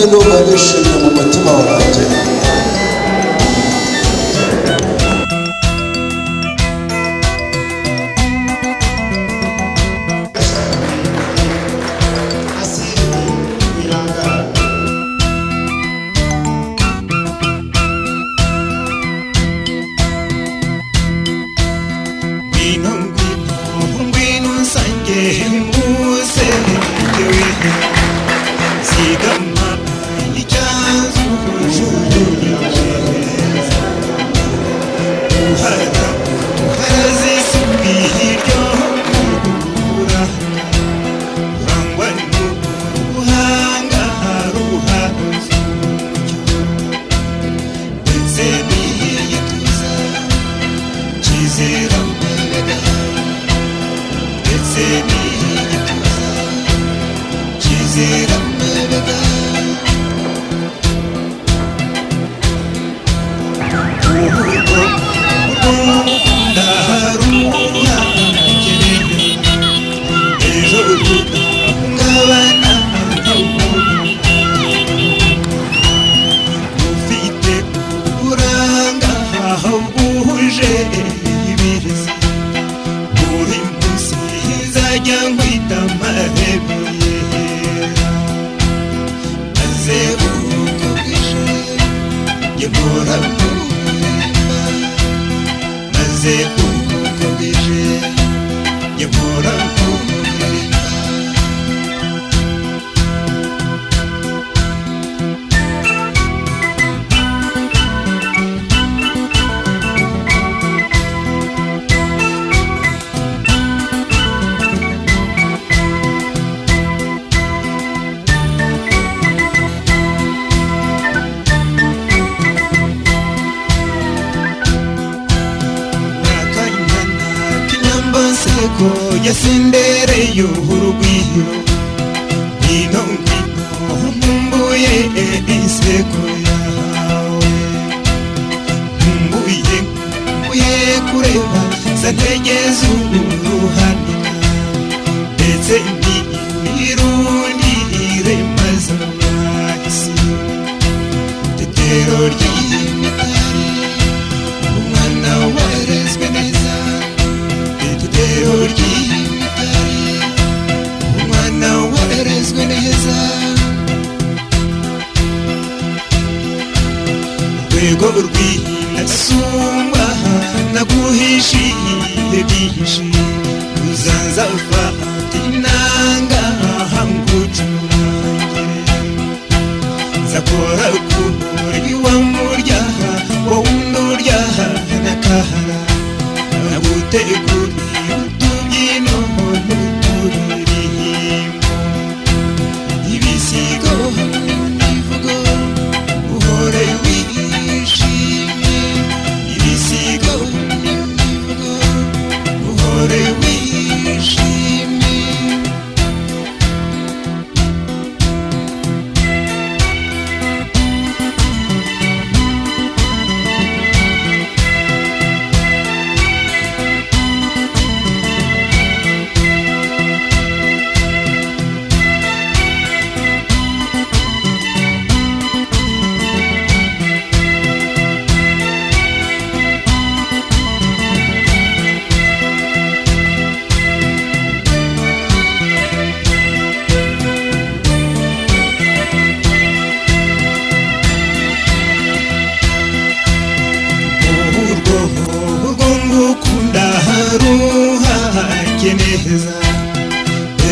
Ndumva nishimye mu mutima wanjye. Yasindereye urugwiro ino nkumbuye inseko yawe nkumbuye kureba zantegeza uruhanika ndetse nirundire maze amahisi tetero ry'imitari umwana warezwe neza tetero warezwe neza rwego rw'inasumba naguhishiye byinshi uzanzava inanga ngucurange nzakora kuri wa murya wowe undurya nakahara naguteguriye utubyino n'uturirimbo ibisigo n'ivugo uhore wishimye ibisigo n'ivugo uhore wishimye neza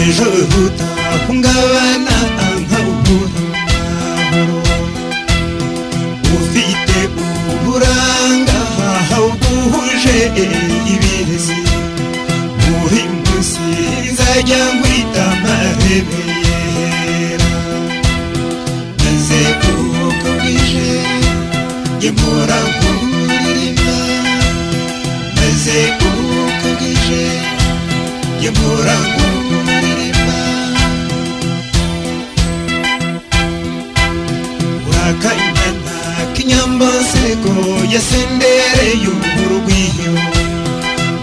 ejo utahungabana nkabura ufite uburanga buhuje ibirezi muri munsi nzajya ngwita amarebera maze uko bwije njye mpora nkuririmba maze uko bwije njye mpora nkuririmba urakanyana inseko yasendereye urugwiro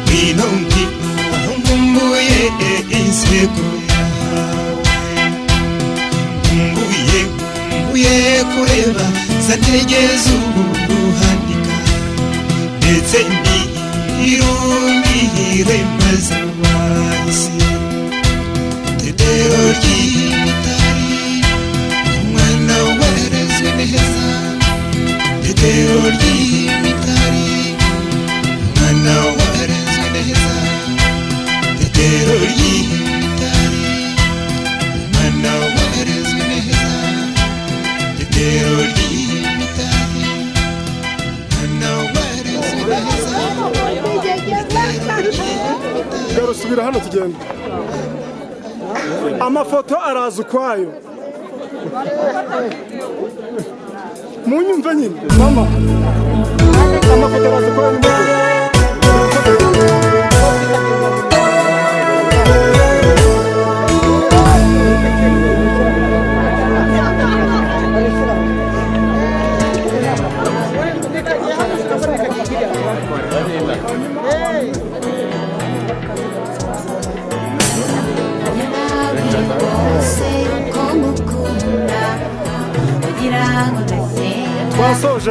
ngwino ngwino nkumbuye inseko yawe nkumbuye kureba zantegeza ubuhandika ndetse nirumihire maze wahise tetero ry'imitari umwana warezwe neza tetero ry'imitari umwana warezwe neza tetero ry'imitari umwana warezwe neza tetero ry'imitari umwana warezwe neza garusubira hano tugenda amafoto araza ukwayo munyumve nyine mama amafoto araza ukwayo twasoje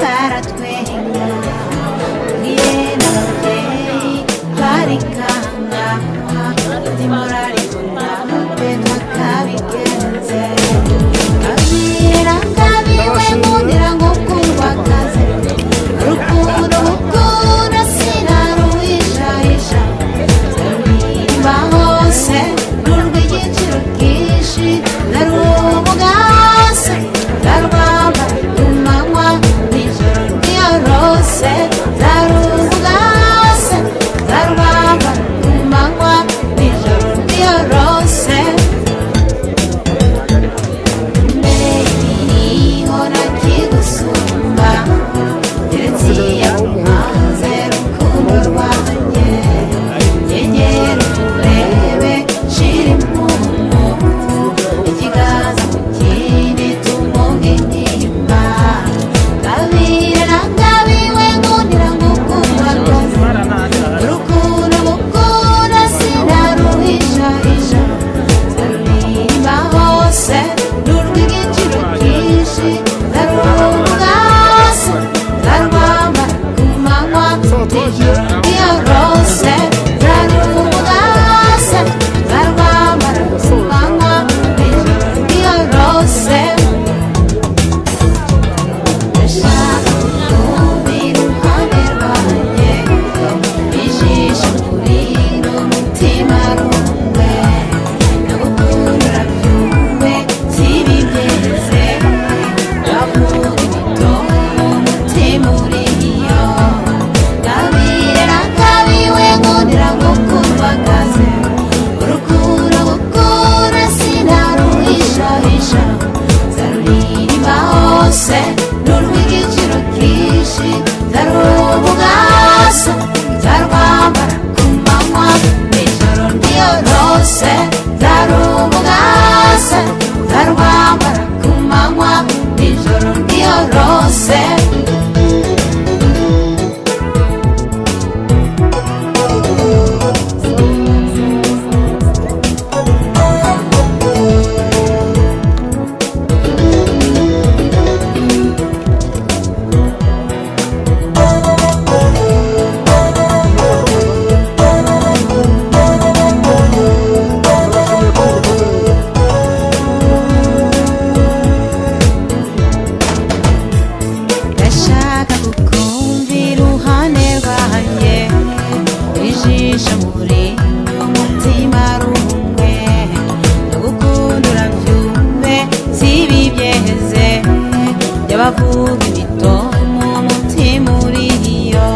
bavuga imitomo umutima uriyo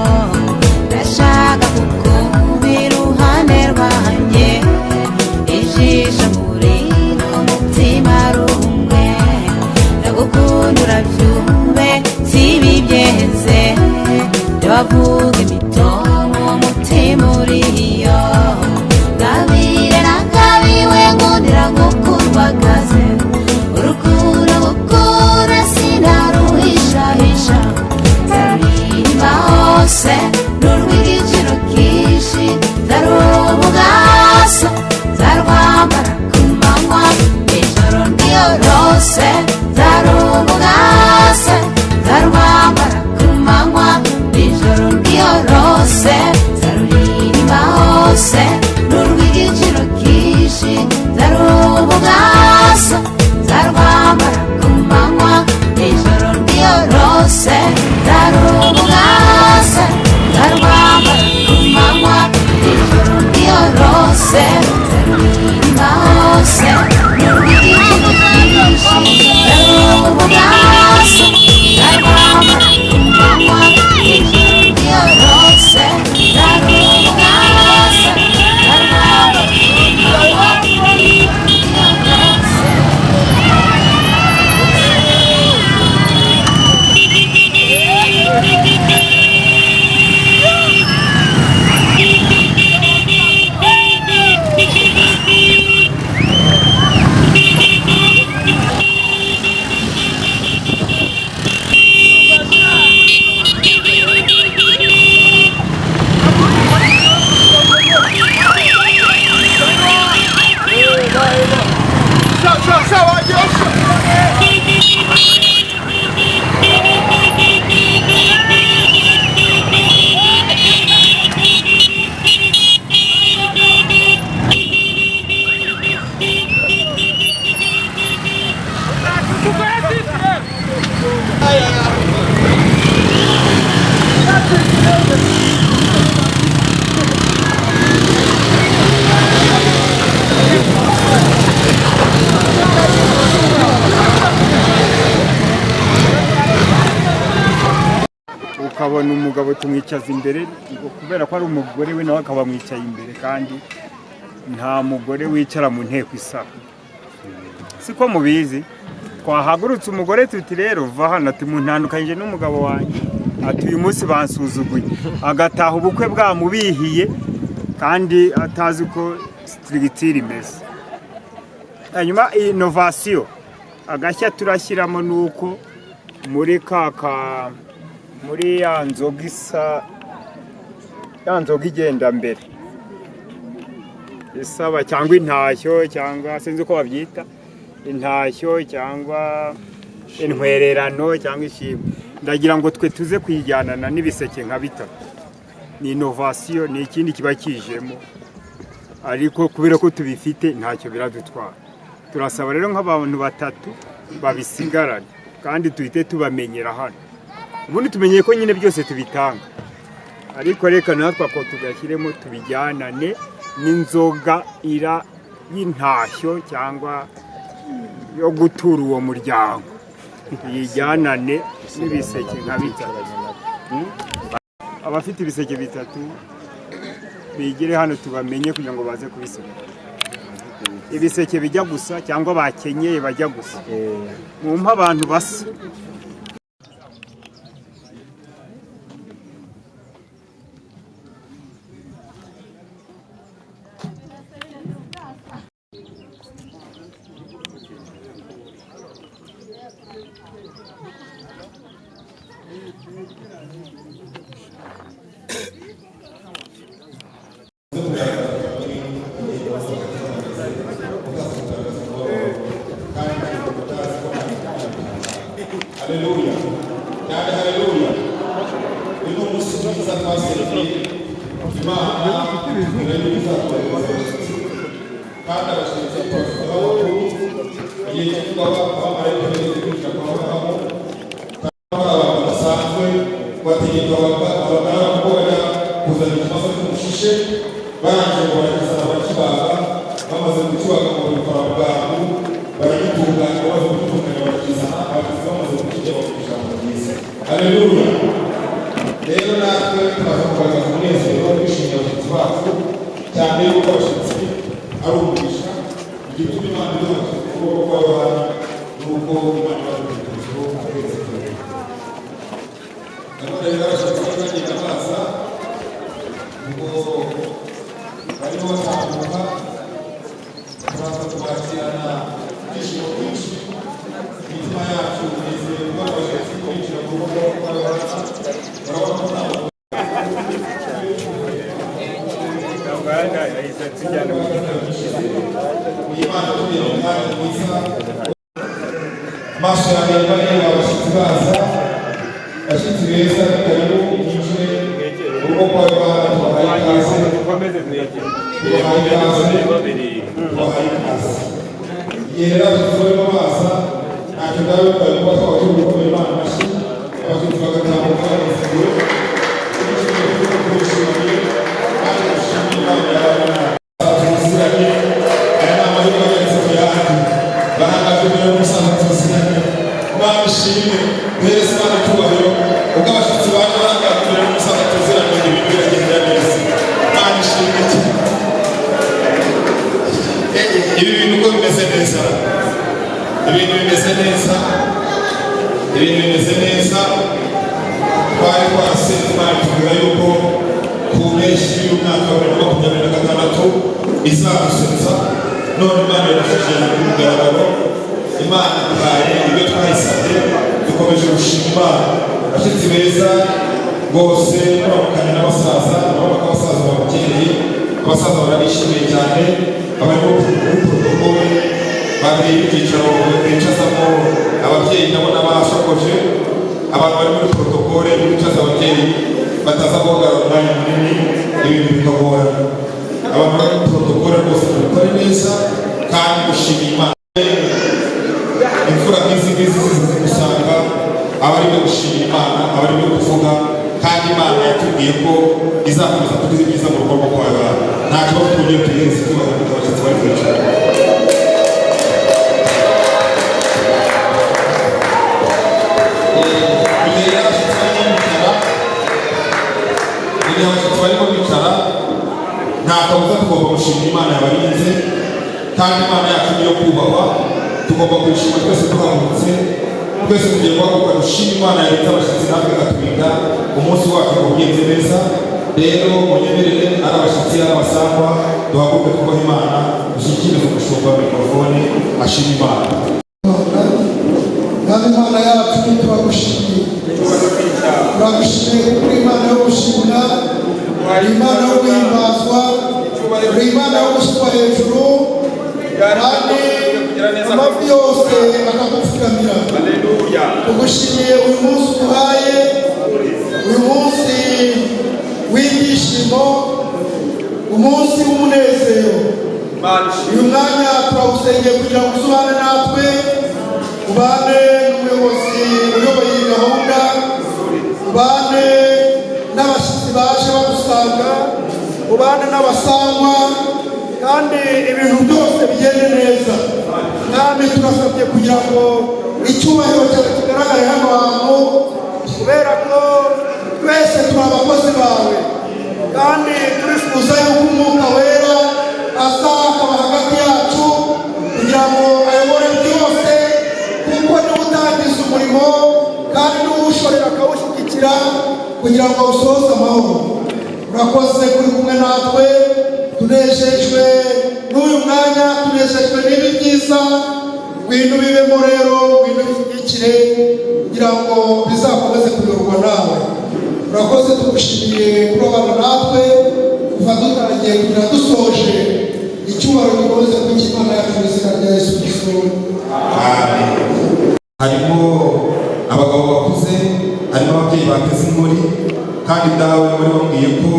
ndashaka kukumva iruhande rwanjye ijisho murino umutima rumwe ndagukunda urabyumve sibi byeze bavuga imitomo umutima uriyo ngabire nagabiwe nkundira ngukundwagaze urukundo gukura sinaruhishahisha ubwaso nzarwambara ku manywa ijoro ryorose nzari ubwaso nzarwambara ku manywa ijoro ryorose nzarwirima hose n'urw'igiciro cyinshi nzari ubwaso nzarwambara ku manywa ijoro ryorose nzari ubwaso nzarwambara ku manywa ukabona umugabo tumwicaza imbere kubera ko ari umugore we nawe akaba amwicaye imbere kandi nta mugore wicara mu nteko isaba siko mubizi twahagurutse umugore tuti rero va hano ati muntandukanyije n'umugabo wanjye ati uyu munsi bansuzuguye agataha ubukwe bwamubihiye kandi atazi ko strictire imeze hanyuma innovation agashya turashyiramo nuko muri muri ya nzoga isa ya nzoga igenda mbere isaba cyangwa intashyo cyangwa sinzi uko babyita intashyo cyangwa intwererano cyangwa ishimwe ndagira ngo twe tuze kwijyanana n'ibiseke nka bitatu ni innovation ni ikindi kiba kijemo ariko kubera ko tubifite ntacyo biradutwara turasaba rero nk'abantu batatu babisigarane kandi tuhite tubamenyera hano ubundi tumenyeye ko nyine byose tubitanga ariko reka natwe ko tugashyiremo tubijyanane n'inzoga ira y'intashyo cyangwa yo gutura uwo muryango yijyanane n'ibiseke nka bitatu abafite ibiseke bitatu bigire hano tubamenye kugira ngo baze kubisiga ibiseke bijya gusa cyangwa bakenyeye bajya gusa mumpa abantu basa Haleluya. Dada haleluya. Ino musikiliza kwa serikali. Imana inaniza kwa kada bashiriza kwa sababu yeye kwa amareko y'ibyo kwa hapo. Kama basanzwe wategeka abagara gukora kuzana ikibazo cy'umushishe baranje baragiza abakibaga bamaze kukibaga mu bikora bwabo baragitunganya bazo gutunganya bakiza abakiza bamaze kukijya bakijambo ryiza. Haleluya. Rero natwe turavuga umunezero w'ishimira abashyitsi bacu cyane yuko abashyitsi ari umugisha igituma Imana iduha ukuboko kw'abana n'uko Imana ibadutekerejeho ahereza kure. Ndabona rero abashyitsi bagenda baza ubwo barimo batambuka turaza kubakirana ibyishimo byinshi imitima yacu inezerwa abashyitsi kwinjira mu rugo rw'abana barabona amaso yanjye bareba abashyitsi baza abashyitsi beza karibu yinjire urugo rw'abana tubahaye ikaze tubahaye ikaze tubahaye ikaze igihe rero abashyitsi barimo baza ntacyo bwaba bibaye kuba twabasha gukomera Imana amashyi abashyitsi bagatambuka banezerewe kubishimiye kandi gushimira Imana y'abana tuziranye aya ni amahirwe ageretse ku yandi barangajwe mbere y'umusaza tuziranye Imana ishimwe duhereze Imana icyubahiro ubwo abashyitsi baje barangajwe mbere y'umusaza tuziranye ibintu biragenda neza Imana ishimwe cyane ibi bintu uko bimeze neza ibintu bimeze neza twari twarasenze Imana tubwira yuko ku mpeshyi y'umwaka wa 2026 izadusetsa none Imana yadufashije ku mugaragaro Imana iduhaye ibyo twayisabye dukomeje gushima Imana abashyitsi beza bose n'abakanye n'abasaza abasaza babakeye abasaza barabishimiye cyane abari muri protokole babiri ibyicaro bicazamo ababyeyi nabo n'abashokoje abantu bari muri protokole bicaza ababyeyi bataza guhagarara umwanya munini ibintu bikagora abantu bari muri protokole rwose babikora neza kandi gushimira Imana imfura nk'izi zizi gusanga abari byo gushimira Imana abari byo kuvuga kandi Imana yatubwiye ko izakomeza kuduha ibyiza mu rugo rwayo nta kibazo tugiye tuyihereza icyubahiro abashyitsi bari kwicara igihe abashyitsi barimo bicara nta kabuza tugomba gushimira Imana yabarinze kandi Imana yacu niyo kubahwa tugomba kuyishima twese tuhagurutse twese tugiye guhaguruka dushima Imana yarinze abashyitsi natwe ikaturinda umunsi wacu ugenze neza rero munyemerere ari abashyitsi ari abasangwa duhaguruke twubaha Imana dushyikirize umushumba wa mikorofone ashima Imana Kandi Imana yacu turagushimiye kuri Imana yo gushimira uri Imana yo guhimbazwa uri Imana yo gushyirwa hejuru kandi amavi yose akagupfukamira tugushimiye uyu munsi uduhaye uyu munsi w'ibyishimo umunsi w'umunezero uyu mwanya turawusengeye kugira ngo uzubane natwe ubane n'umuyobozi uyoboye iyi gahunda ubane n'abashyitsi baje badusanga ubane n'abasangwa kandi ibintu byose bigende neza kandi turasabye kugira ngo icyubahiro cyawe kigaragare hano hantu kubera ko twese turi abakozi bawe kandi turifuza yuko umwuka wera aza akaba hagati yacu kugira ngo ayobore byose kuko niwe utangiza umurimo kandi niwe uwushorera akawushyigikira kugira ngo awusohoze amahoro urakoze kuri kumwe natwe tunejejwe n'uyu mwanya tunejejwe n'ibi byiza ngwino bibemo rero ngwino bishyigikire kugira ngo bizakomeze kuyoborwa nawe urakoze tugushimiye kurabana natwe kuva dutaragiye kugira dusoje icyubahiro gikomeze kuba Imana yacu mu izina rya Yesu Kristo amen. Harimo abagabo bakuze harimo ababyeyi bateze inkori kandi dawe wari wambwiye ko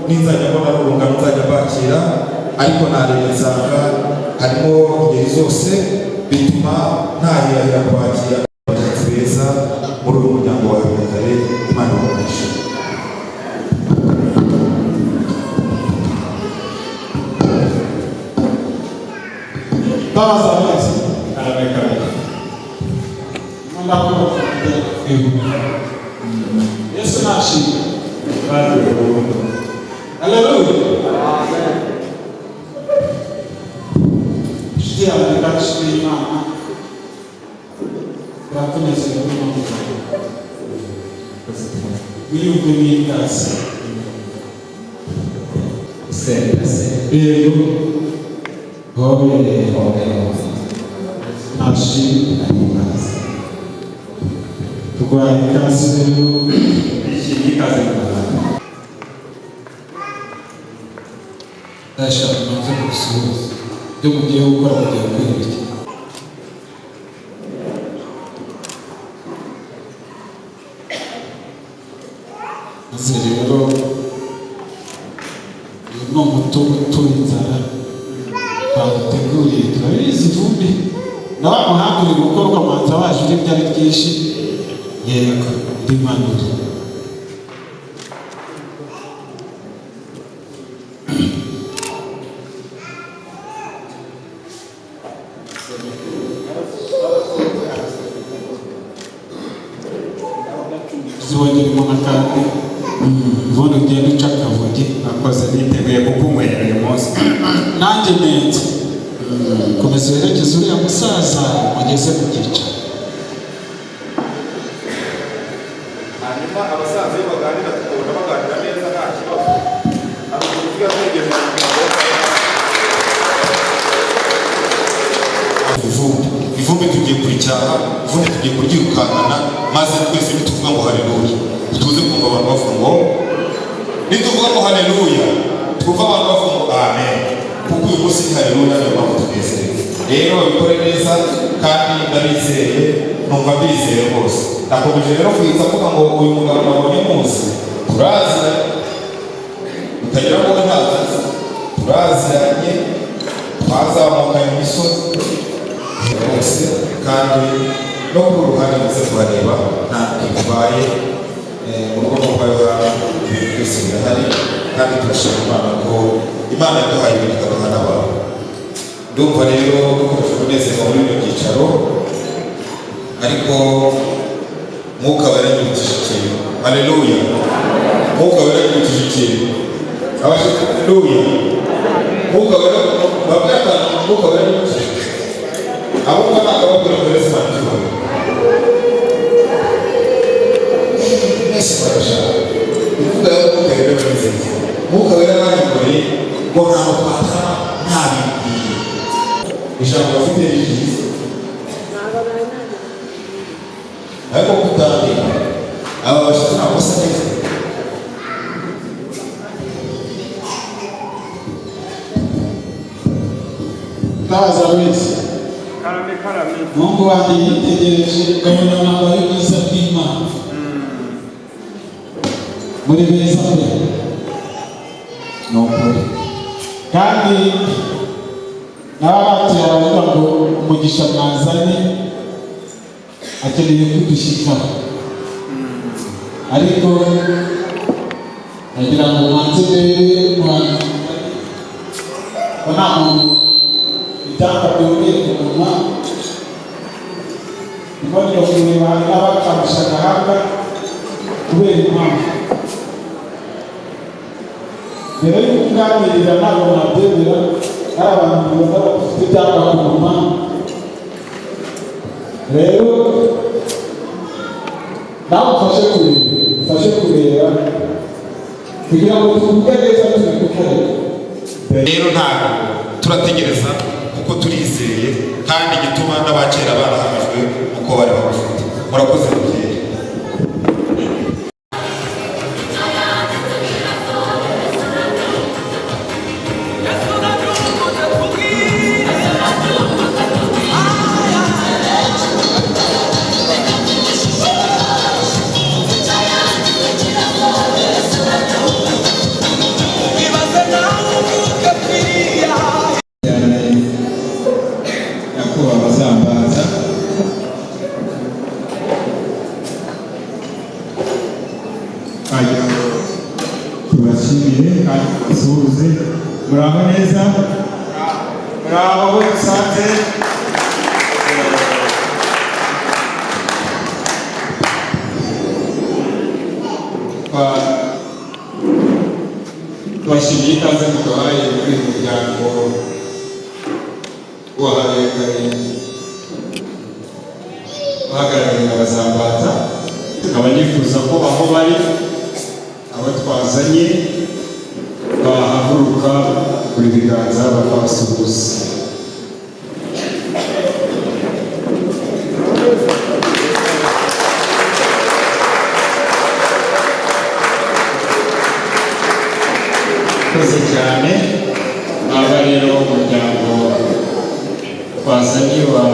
n'inzajya mbona urungano nzajya bakira ariko narebye nsanga harimo ingeri zose bituma ntahirahira kwakira abashyitsi beza muri uyu muryango wa Habiyakare Imana ibamugishe Baza wese karabeka manda ko Yesu nashimye Haleluya amen Shia ndakashimye Imana Bakomeze n'Imana Wiyumve n'indasi Yego Hobe Nashimye Tukwaye kasi rero ishimikaze Imana Dasha maze gusubiza byo mugiye gukora mugiye kwibiki Maze rero no muto inzara baguteguriye turabizi vumbi wa muhanda uri gukorwa manza waje uri byari byinshi yego ndi manura zibongera mu makandi ubundi ugenda uca akavugi akoze niteguye kukunywera uyu munsi nanjye neza komeza uherekeze uriya musaza mugeze mu cyicaro hanyuma abasaza iyo baganira tukabona baganira neza nta kibazo hari ukuntu tujya twegereza ivumbi tugiye kuricyaha ivumbi tugiye kuryirukankana maze twese nituvuga ngo haleluya tuze kumva abantu bavuga ngo nituvuga ngo haleluya twumva abantu bavuga ngo amen kuko uyu munsi ni haleluya niyo mpamvu tunezerewe rero babikore neza kandi ndabizeye numva mbizeye rwose nakomeje rero kwitsa avuga ngo uyu mugabo nabonye muzi turaziranye utagira ngo we ntazazi turaziranye twazamukanye imisozi bose kandi no ku ruhande ndetse kubareba nta kibaye mu rugo rwawe ibintu byose birahari kandi turashima Imana ko Imana yaduhaye ibintu ikaduha n'abantu ndumva rero dukomeje kunezerwa muri bino byicaro ariko mwuka wera yibukije ikintu haleluya mwuka wera yibukije ikintu abashaka haleluya mwuka wera babwira mwuka wera yibukije abo kana akababwira ngo Yesu manjibona Yesu barashaka ivuga yo mwuka wera yibukije mwuka wera yibukije ngo ntaho twatara ntabibwiye ijambo bafite ryiza ariko kutandika aba bashaka ntabwo asa neza taza wese Mungu wanjye yitegereje ukabona mwambaye ubwiza bw'Imana muri beza pe ni ukuri kandi n'ababatuye baravuga ngo umugisha mwazanye akeneye kudushyikaho ariko agira ngo mwanze rero mwanze ko nta muntu itanga byongeye ku munwa imvano kureba n'abakamusha agahanga kubera impamvu mbere y'uko uganirira ntabwo nabyemera hari abantu babona bafite ibyapa ku munwa rero nawe ufashe kureba kugira ngo tuvuge neza turi gukorera rero ntabwo turategereza kuko turizeye kandi igituma n'abakera barahamijwe uko bari babafite murakoze mubyeyi tubashimire kandi tubasuhuze muraho neza muraho bo dusanze tubashimiye ikaze muduhaye muri uyu muryango wahagarariye abazambata tukaba nifuza ko aho bari abo twazanye bahaguruka buri biganza bakabasuhuza koze cyane aba rero umuryango twazanye wa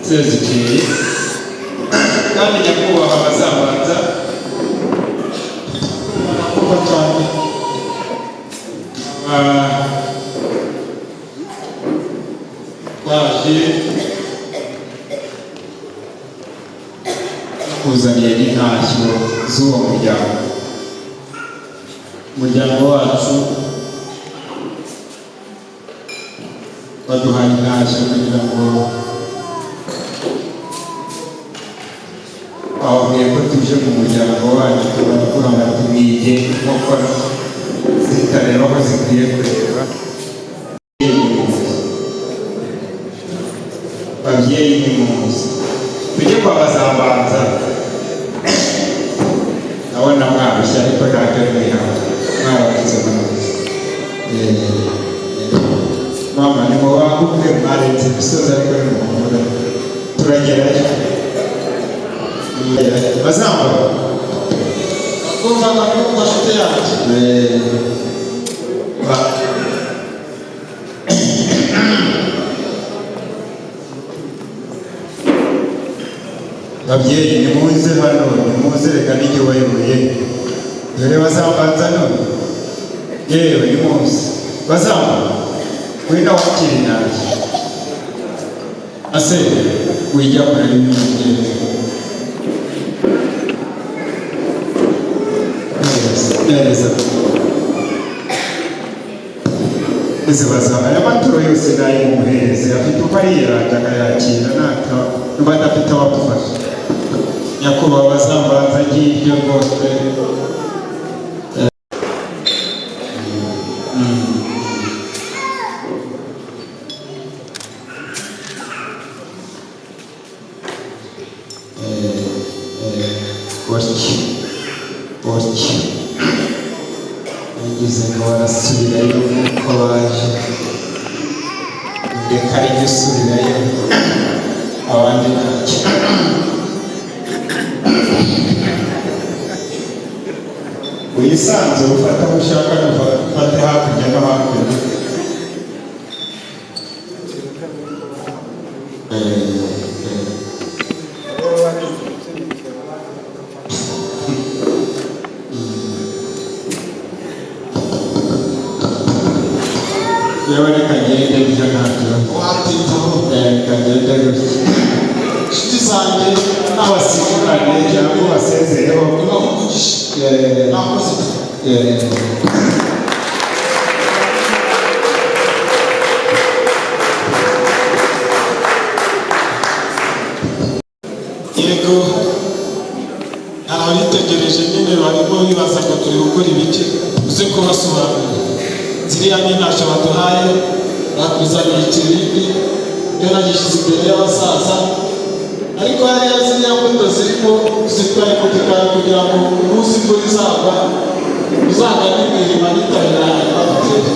Sezikeye kandi nyakubahwa abazabanza kuko cyane twaje kuzaniye n'intashyo z'uwo muryango. Umuryango wacu baduhaye intashyo kugira ngo ababwiye ko tuje mu muryango wanyu tubavuga ngo tumwige nk'uko zitareba ko zikwiye kureba. Babyeyi ni muzi tujye kwa Bazambanza, ndabona mwarushya ariko ntacyo mwihawe mwabakize mwarushya. Mama ni mu bakubwe mwarenze imisozi ariko ni mu mvura turagerayo. Bazamba kumva ko bafite yanjye babyeyi nimuze hano, nimuze reka n'igihe wayoboye dore Bazambanza none yewe nimuze. Bazamba wenda wakira intashyo ase wijya kure y'umugeni neza Bazamba aya maturo yose n'ay'umuhereze afite uko ariyirata akayakira nuba adafite abamufasha. Nyakubahwa Bazambanza ngibyo rwose yagize ngo barasubirayo nk'uko baje, reka rijye usubirayo abandi ntacyo. Wisanzure ufata aho ushaka ufate hakurya no hakurya. Yewe reka ngende byo ntacyo watitaho kagende gutya inshuti zanjye n'abasimukane cyangwa basezeyeho nibakuvugisha nakoze yego hari abitegereje nyine barimo bibaza ngo turi gukora ibiki uze kubasobanurira. Ziriya ni ntacyo baduhaye bakuzaniye ikibindi byo nagishyize imbere y'abasaza, ariko hariya ziriya mbuto zirimo zitwaye kugira ngo umunsi imvura izagwa uzagane imirima n'itabira bafite.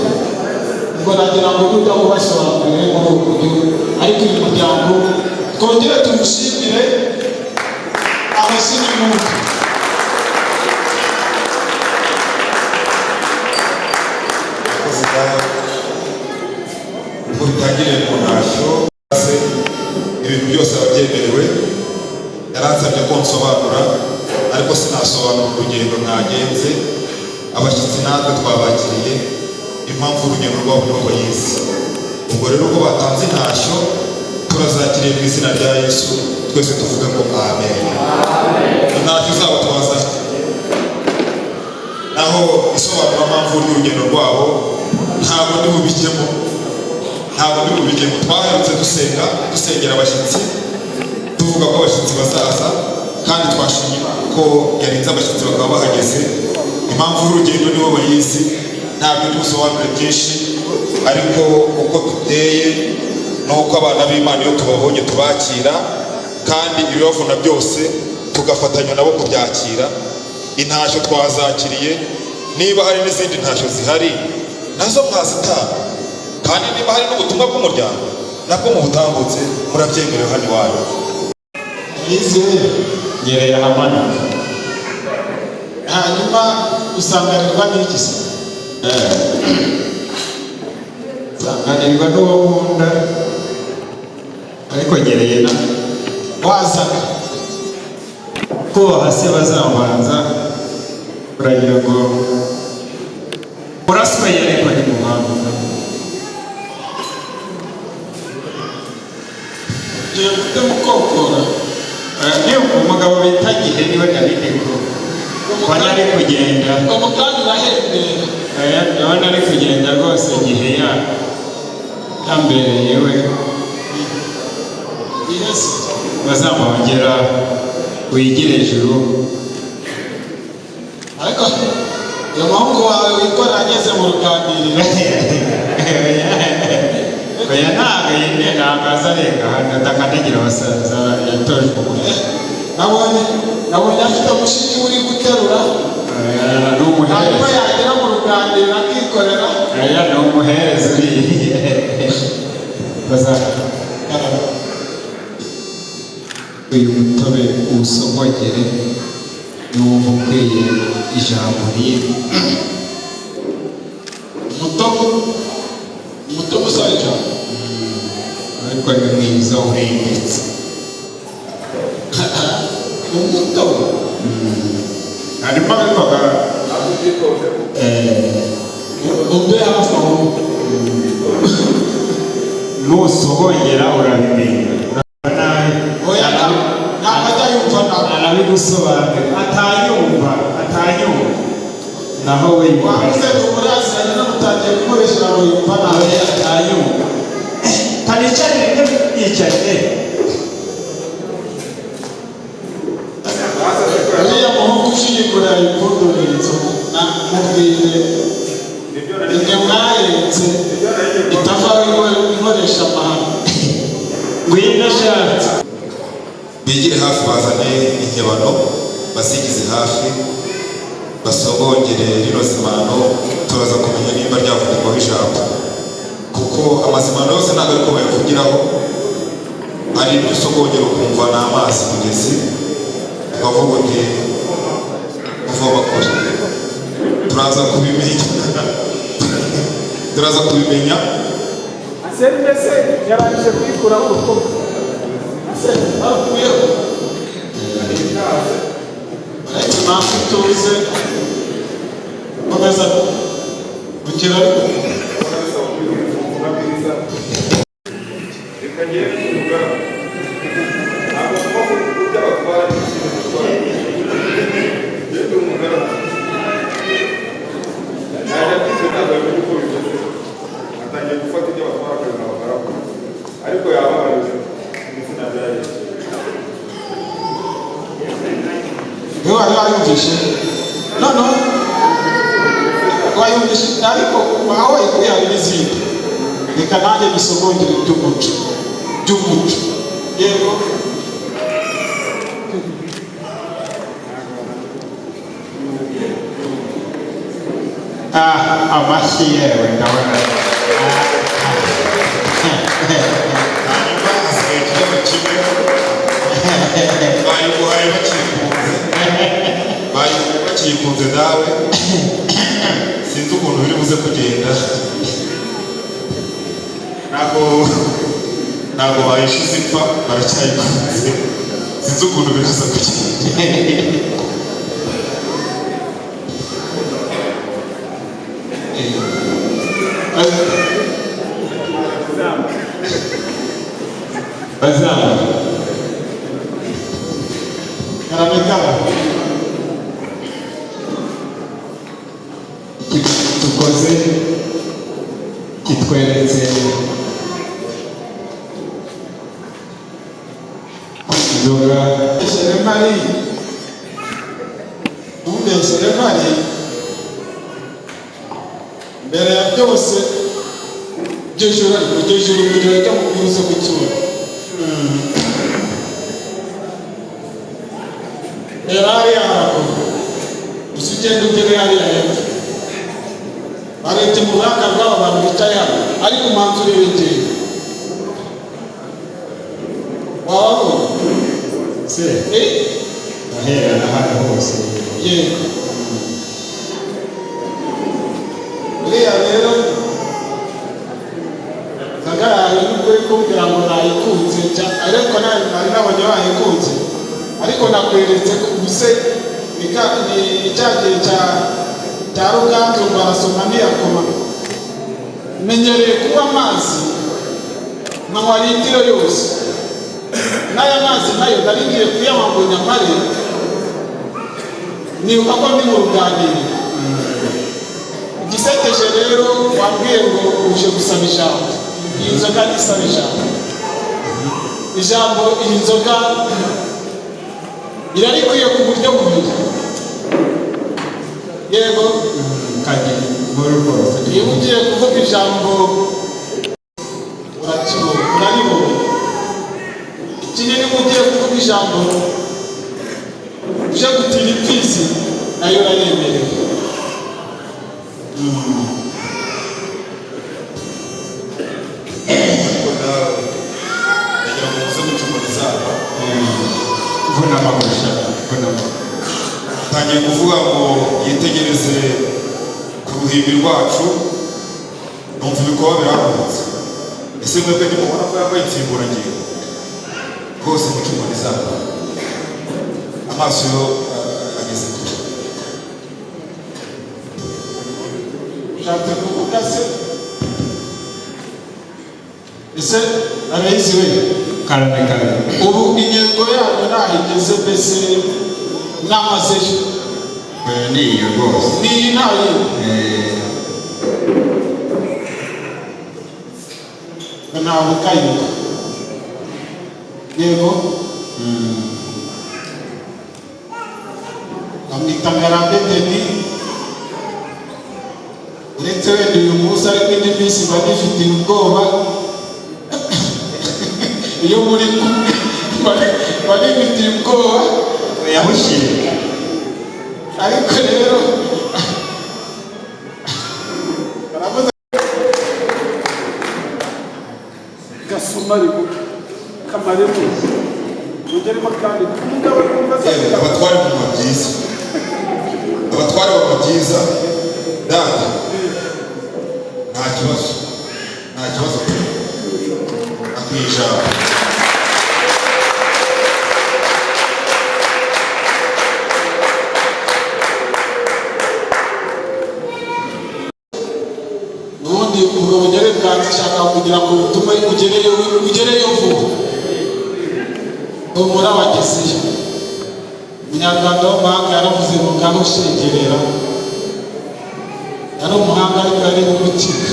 Ubwo nagira ngo nujya kubasobanurire muri ubu buryo, ariko uyu muryango twongere tumushimire abashyira impundu. Utangire ku ntashyo ibintu byose ababyemerewe. Yaransabye ko nsobanura ariko sinasobanura urugendo mwagenze, abashyitsi natwe twabakiriye, impamvu urugendo rwabo nibo bayizi. Ubwo rero ubwo batanze intashyo turazakiriye mu izina rya Yesu, twese tuvuge ngo amen. Intashyo zabo twazanye naho isobanura mpamvu y'urugendo rwabo ntabwo ndi bubijyemo. Twaherutse dusengera abashyitsi tuvuga ko abashyitsi bazaza, kandi twashimye ko yarinze abashyitsi bakaba bahageze. Impamvu y'urugendo nibo bayizi, ntabwo tusobanura byinshi, ariko uko duteye n'uko abana b'Imana iyo tubabonye tubakira, kandi ibibavuna byose tugafatanya nabo kubyakira. Intashyo twazakiriye, niba hari n'izindi ntashyo zihari nazo mwazitanga, kandi niba hari n'ubutumwa bw'umuryango nabwo mubutambutse murabyemerewe hano iwanyu. Yizeye ngereye ahamanuka hanyuma usanganirwa n'iki se? nsanganirwa n'uwo nkunda, ariko ngereye na wazaga kubaha se Bazambanza uragira ngo uraswe ariko ni mu mpamvu. ngiye gute mukokora Ni umugabo bita Gihe niwe Davideko. Wari ari kugenda. Umugani urahembera. Ndabona ari kugenda rwose Gihe yambereye we. Yes. Bazamwongera wigire ejuru. Ariko uyu muhungu wawe wikora ageze mu ruganiriro. Oya ntabwo ntabwo azarenga hano atakandagira abasaza yatojwe ubundi. Nabonye afite umushiki uri guterura. Ni umuhereza. Hanyuma yagera mu ruganiriro akikorera. Ni umuhereza uriye. Uyu mutobe uwusogongere niwumva ukwiye ijambo ribi. Umutobe usaba ijambo. Ariko ni mwiza urengetse. Umutobe. Harimo abitwaga Umbe hafi aho. nusogongera urabimenya. Oya ntabwo atayumva nawe. Arabigusobanurira atayumva naho we Wavuze ngo muraziranye n'umutangiye gukoresha ngo yumva nawe. atayumva kanicarire yicaye. Uriya muhungu ushyigikurira ipfundurira inzoga namubwire ibyo mwarenze itavaho ikoresha amahanga. Ngwino shatse bigire hafi bazane inkebano basigize hafi basogongere rino zimano turaza kumenya nimba ryavugirwaho ijambo kuko amazimano yose ntabwo ariko bayavugiraho ari ibyo usogongera ukumva ni amazi mugezi ukavuga uti uvoma kure turaza kubimenya mbese yarangije kuyikuraho urukundo. Bakuyeho ariko impamvu ituze komeza kugira ariko yababaje izina rya Yesu. niba wayumvishe noneho wayumvishe ariko aho wayikuye hari n'izindi reka nanjye bisogongere by'umuco yego amashyi yewe ndabona hanyuma hasigaye ikibazo kimwe bayiguhaye bakiyikunze nawe sinzi ukuntu biri buze kugenda ntabwo bayishize ipfa baracyayikunze sinzi ukuntu biri buze kugenda. bazama karamekara dukoze kitweretse inzoga seremari umbe seremari mbere ya byose by'ijoro kugira ngo mubiruze gutura erari yako usugenda ugere hariya hepfo barebye mu buhanga bw'aba bantu bicaye hano ariko umanza urebegeye wababona se ahera na hano hose yego uriya rero kagaraye nubwo uri kumbwira ngo nayikunze ariko nari nabonye wayikunze ariko nakweretse ubuse ni cya gihe cya ruganzu barasoma ntiyakoma menyereye kuba amazi nkanywa litiro yose n'aya mazi nayo nari ngiye kuyanywa ngo nyamare nibuka ko ndi mu ruganiriro. Igisekeje rero wambwiye ngo uje gusaba ijambo. Iyi nzoga nisaba ijambo. Ijambo iyi nzoga irarikwiye ku buryo bubiri. Yego kaje muri rwose iyo ugiye kuvuga ijambo uraribona. Ikindi niba ugiye kuvuga ijambo uje gutira imfizi nayo urayemerewe. ndagira ngo muze gucumura izaba vuna amagusha vuna tangiye kuvuga ngo yitegereze ku ruhimbi rwacu numva ibikoba birahutse. Ese mwebwe nimubona ko yambaye insimburangingo rwose gucumura izaba amaso yo ageze kure. Ushatse kuvuga se ese arayizi we karane ubu intego yanyu nahigeze mbese n'amazeyo niyo rwose niyi ntayo ntawe ukayibuka. Yego bamwita Ngarambe Denis. Uretse wenda uyu munsi ariko indi minsi mba nifitiye ubwoba iyo muri kumwe mba nifitiye ubwoba yamushimye ariko rero baravuze gasuma ariko kamaremo ugeremo kandi umugabo yumva abatware mu mabyiza abatware mu mabyiza data nta kibazo akwijana ubundi ubwo bugere bwanjye nshaka kugira ngo butume ugereyo vuba. Humura wagezeyo. Umunyarwanda w'amahanga yaravuze ngo ngano ushengerera. Yari umuhanga ariko yari n'umutima.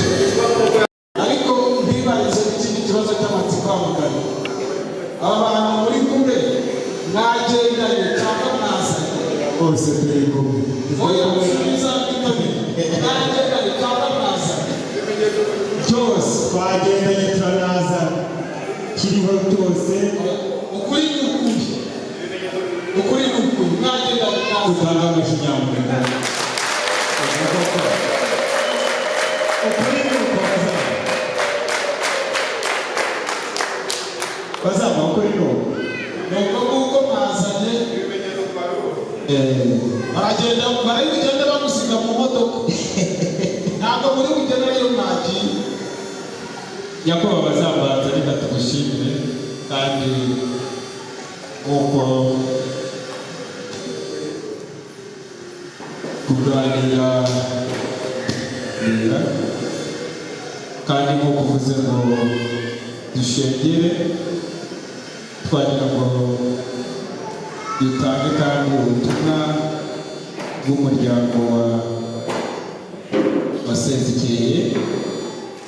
Ariko ntibarize ikindi kibazo cy'amatsiko y'amagana. Aba bantu muri kumwe mwagendanye cyangwa mwazanye bose turi kumwe oya musubiza bitabiriye mwagendanye cyangwa mwazanye cyose twagendanye turanaza kiriho cyose ukuri ni ukuri mwagendanye mwazanye utanga amashinyamurika ukuri ni uko bazaba ukuri ni uko nuko kuko mwazanye baragenda bamusiga mu modoka ntabwo muri bugende ariyo mwagiye. nyakubahwa bazabanza reka tugushimire kandi nk'uko kuganira kandi nk'uko uvuze ngo dushengere twagira ngo dutange kandi ubutumwa bw'umuryango wa Sezikeye.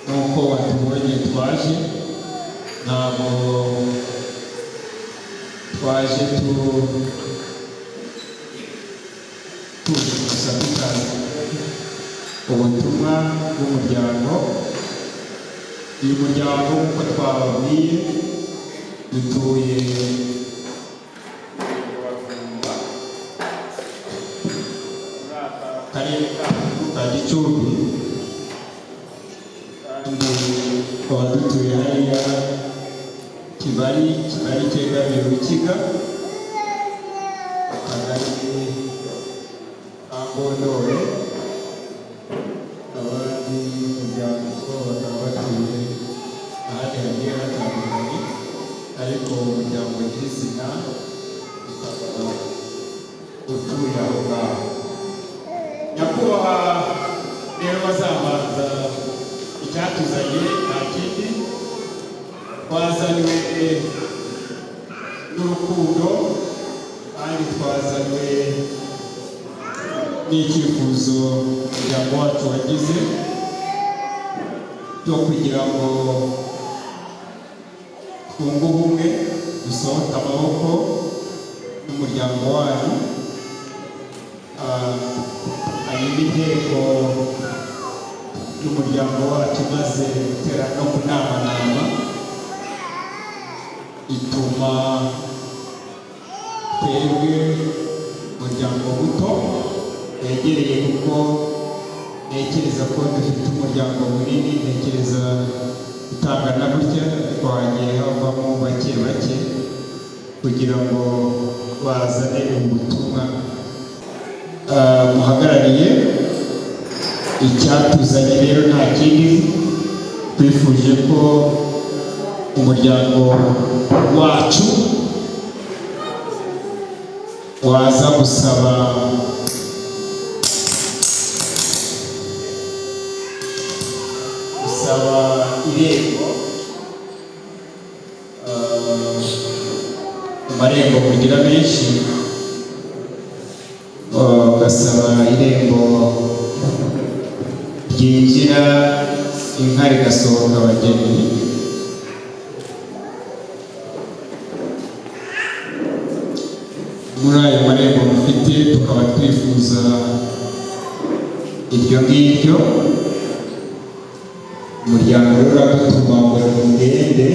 Nuko watubonye twaje ntabwo twaje tuje gusa dutanze ubutumwa bw'umuryango. uyu muryango nk'uko twababwiye dutuye karere ka Gicumbi kandi tukaba dutuye hariya Kibali cyegamiye Rukiga akagari ka Ngondore. abandi muryango bakaba batuye ahandi hagiye hatandukanye ariko umuryango nyirizina ukaba utuye aho ngaho. nyakubahwa rero bazabanza icyatuzanye nta kindi twazanywe n'urukundo kandi twazanywe n'icyifuzo umuryango wacu wagize cyo kugira ngo twunge ubumwe dusohoke amaboko n'umuryango wanyu. Hanyuma intego y'umuryango wacu maze gutera no kunamanama ituma twebwe umuryango muto wegereye, kuko ntekereza ko dufite umuryango munini, ntekereza utangana gutya ariko hagiye havamo bake bake kugira ngo bazane ubutumwa muhagarariye. Icyatuzanye rero nta kindi, twifuje ko umuryango wacu waza gusaba irembo, amarembo kugira menshi, ugasaba irembo ryinjira inka rigasohoka abageni. Muri ayo marembo mufite tukaba twifuza iryo ngiryo. Umuryango uradutuma ngo mugende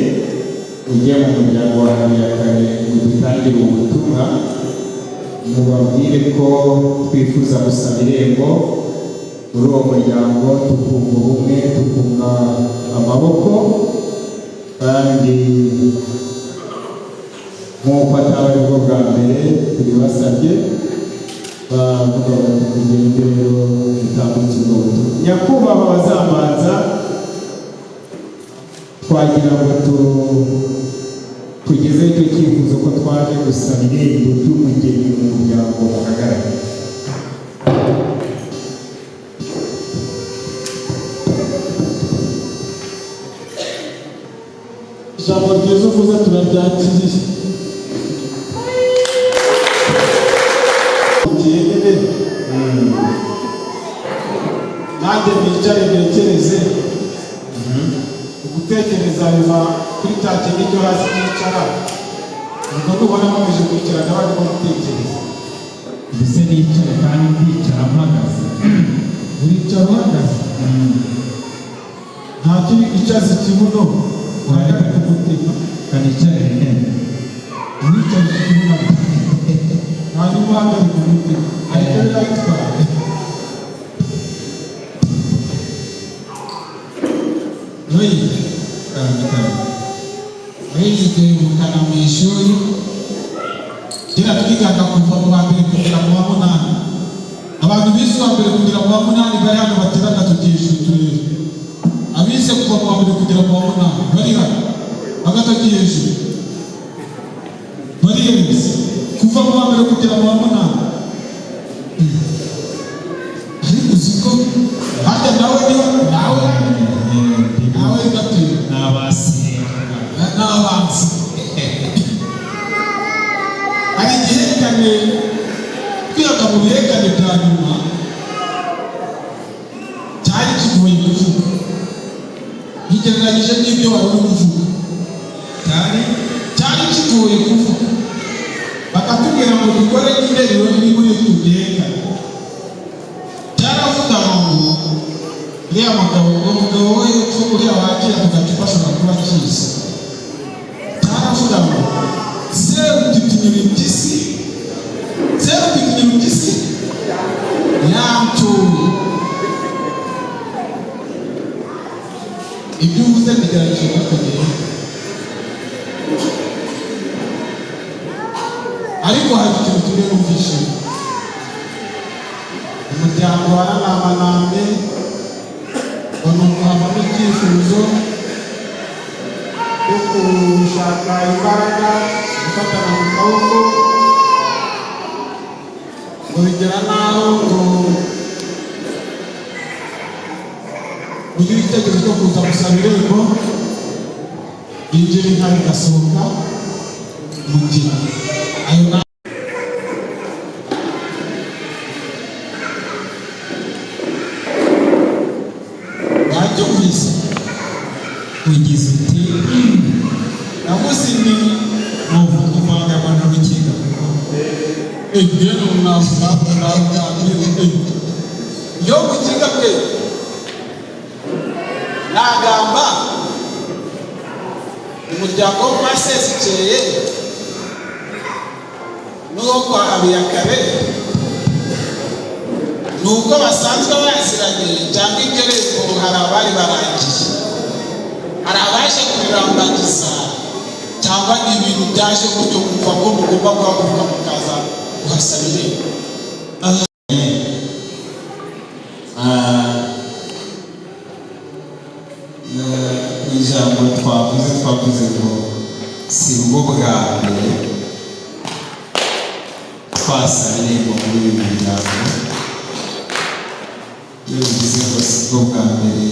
ujye mu muryango wa Habiyakare ngo dutangire ubutumwa, mubabwire ko twifuza gusaba irembo muri uwo muryango, tukunga ubumwe, tukunga amaboko, kandi nk'uko ataba ari bwo bwa mbere tubibasabye, bavuga bati tugende rero dutambutse ubwo butumwa. Nyakubahwa bazamanza, twagira ngo tugezeho icyo cyifuzo ko twaje gusaba irembo ry'umugeni mu muryango muhagarariye. Ijambo ryiza uvuze turaryakiriye. Nanjye nicare ntekereze. Gutekereza biva kuri cya kintu cyo hasi cyicara, ubwo nubona nkomeje kwicara nawe arimo gutekereza. Mbese nicara kandi ndicara mpagaze. Uricara uhagaze? Nta kibi icaza ikibuno wahagarika umutima kanicare intebe. uricara ikibuno hanyuma uhagarika umutima ariko birayitwara. Wize umukana mu ishuri kera twigaga kuva mu wa mbere kugera mu wa munani. Abantu bize uwa mbere kugera mu wa munani bari hano bateraga tugisha uturere. Abize kuva mu wa mbere kugera mu wa munani bari hano bagatoki hejuru bari heza kuva mu wa mbere kugera mu wa munani. Ariko uziko hajya nawe gatera n'abanzi hari igihekane twihaga mu bihekane bya nyuma cyari kigoye kuvuga nkigereranyije n'ibyo wari uri kuvuga, cyari kigoye kuvuga. Bakatubwira ngo dukore n'interuro iri muri icyo gihekane. Cyaravuga ngo uriya umugabo we upfa uriya wakira ku gacupa ashobora kuba akizi. Cyaravuga ngo zeru tukinyura impyisi yantuye. Ibyo uvuze bigerageje kutegera, ariko hari ikintu turi numvise. Umuryango waranamanambe ngo nuko havamo icyifuzo cyo gushaka imbaraga, gufatana mu kaboko, ngo bigera n'aho ngo ugire igitekerezo cyo kuza gusaba irembo, yinjira inka bigasohoka. umugeni. Ayo wabyumvise ugize uti navuze ni kuvanga abantu rukinga ibyo umwavuga yo gukinga bwe nagamba umuryango wo kwa Sesikeye n'uwo kwa Habiyakare nuko basanzwe baziranye cyangwa ingereko hari abari barangiye hari abaje kubirambagiza cyangwa ibintu byaje kujya kumva ko mugomba guhaguruka mukaza kuhasabira ijambo twavuze ngo si bwo bwa mbere twasaba irembo muri uyu muryango. Iyo bivuze ngo si bwo bwa mbere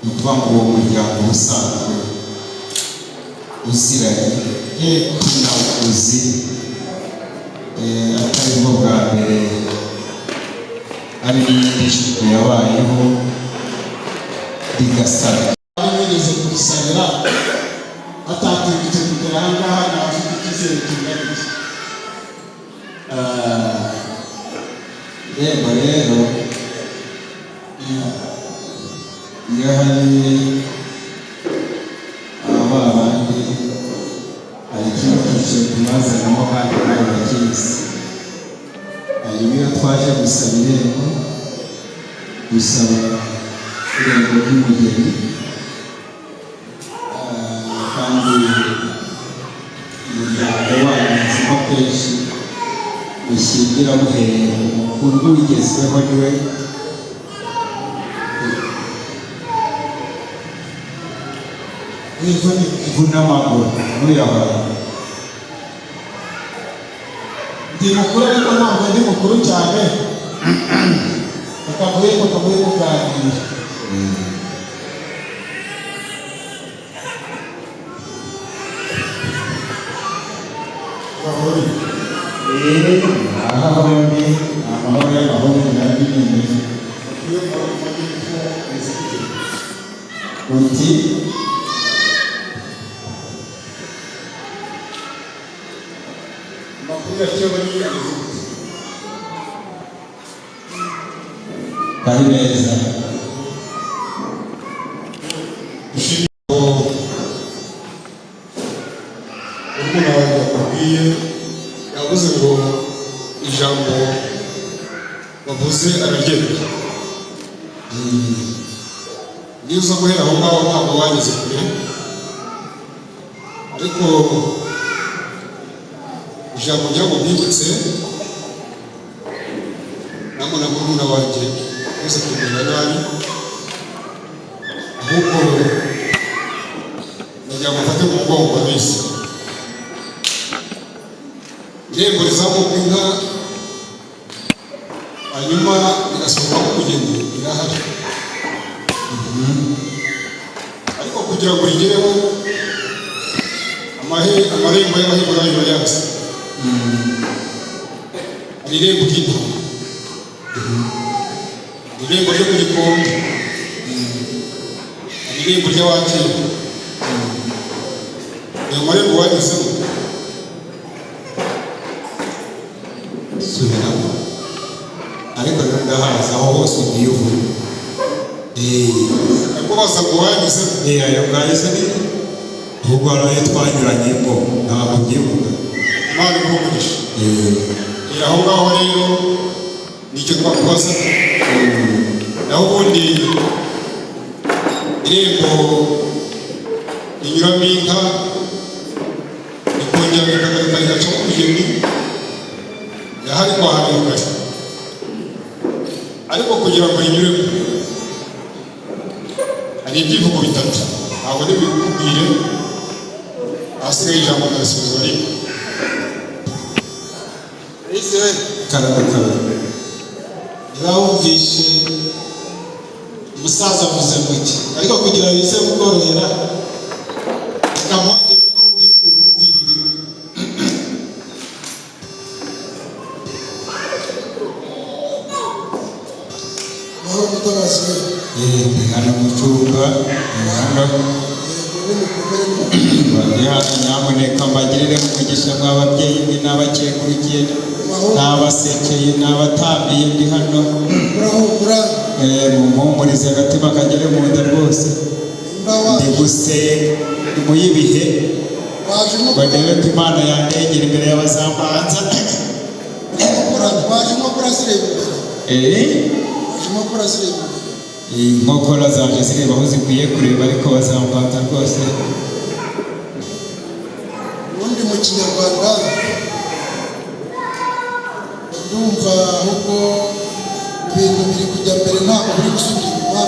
ni ukuvuga ngo uwo muryango usanzwe uziranye n'abakozi atari bwo bwa mbere ari n'imyishiko yabayeho bigasaba bigeze kubisabira ataturutse kugera aha ngaha n'abafite icyizere kingana irembo rero iyo hari aba bandi hari ikindi cyiciro tubazanamo kandi nawe bakizi. Hanyuma iyo twaje gusaba irembo gusaba irembo ry'umugeni kandi umuryango wanyuzemo kenshi ushingira muhereye umukuru wigezweho niwe ivuna amaguru ntuyabara. ndi mukuru ariko ntabwo ndi mukuru cyane tukavuye kuganira. aha bombi amahoro y'amahoro n'ibindi uti bari neza urumuna wanjye akubwiye yavuze ngo ijambo bavuze araryemera. Iyo uza guhera aho ngaho ntabwo wageze kure, ariko ijambo ryabo ryibutse ntabwo na murumuna wanjye uze kumenya nabi, ahubwo nagira ngo mfate mu mugongo abisi. Irembo rizamuka inka hanyuma rigasohoka ku mugeni irahari, ariko kugira ngo rigereho amarembo y'abaheburayo yayazi. Hari irembo ry'intama, irembo ryo ku gikombe, hari irembo ry'abakera. Ayo marembo wanyuzemo subiramo ariko ndahaza aho hose ugiye uvuga ariko baza ngo wanyuzemo ayo bwahise ni ahubwo hari ayo twanyuranyemo ntabwo mbyibuka. Imana ikumugisha. Aho ngaho rero nicyo twakubaza. Naho ubundi irembo rinyuramo inka rikongera rikagaruka rigaca ku mugeni yahari kwa Habiyakare, ariko kugira ngo rinyuremo hari ibyivugo bitatu, ntabwo ntibikubwire, ahasigaye ijambo ryasubizwa rimwe. niba wumvishe umusaza avuze gutya, ariko kugira ngo bize kukorohera akamwongera n'undi umubwirire mbagirire umugisha mw'ababyeyi mwe n'abakekurukiye n'abasekeye n'abatambiye ndi hano mumpumurize agatima kagere mu nda rwose ndi gusenga ndi mu y'ibihe barebe ko Imana yandengera imbere y'abazambanza inkokora zaje zireba aho zikwiye kureba ariko bazambanza rwose. ubundi mu kinyarwanda ndumva ahubwo ibintu biri kujya mbere ntabwo biri gusubira inyuma.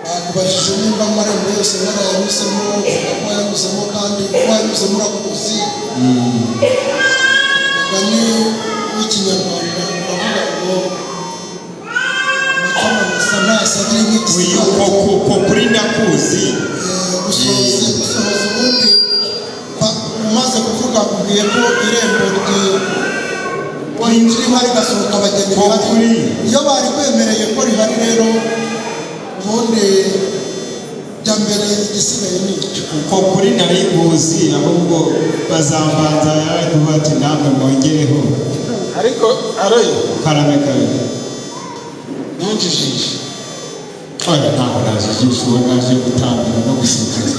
bakubajije nimba amarembo yose warayanyuzemo uko yanyuzemo kandi uko yanyuzemo urakuzi. umugani w'ikinyarwanda uravuga ngo amatama gusa ntasagira nk'igisigaye kuri ndakuzi gusohoza ubundi umaze kuvuga kubwiye ko irembo winjira imari gasohoka abageni bihari. iyo bari kwemereye ko rihari rero ubundi jya mbere igisigaye ni icyo uko kuri naribuzi ahubwo bazambanza yaduha ati namwe mwongereho ariko aroye karame kabiri ntunjijishe. oya ntabwo najijisha uwo naje gutambira no gusingiza.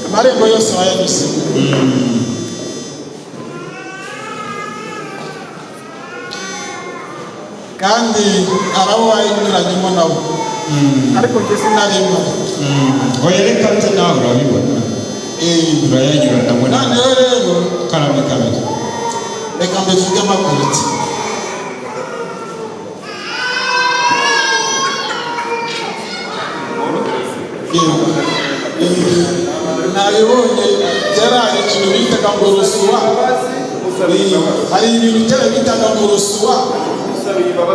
amarembo yose wayanyuzemo. kandi arabo wayinyuranyemo nabo ariko njye sinarimo. oya reka nze nawe urabibona urayanyuranamo noneho rero karame kabiri reka mbivuge amakurutse. nabibonye byaraye ikintu bitaga ngo rusuwa. hari ibintu cyane bitaga ngo rusuwa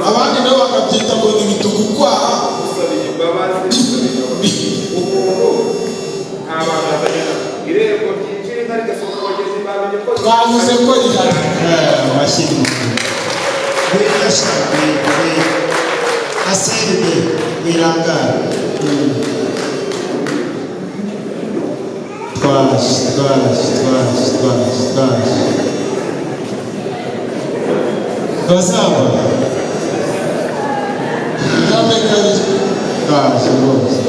abandi nabo bakabyita ngo ni ibitugukwaha. twavuze ko rihari amashyirwa aseride wirangara twaje bazaba twaje rwose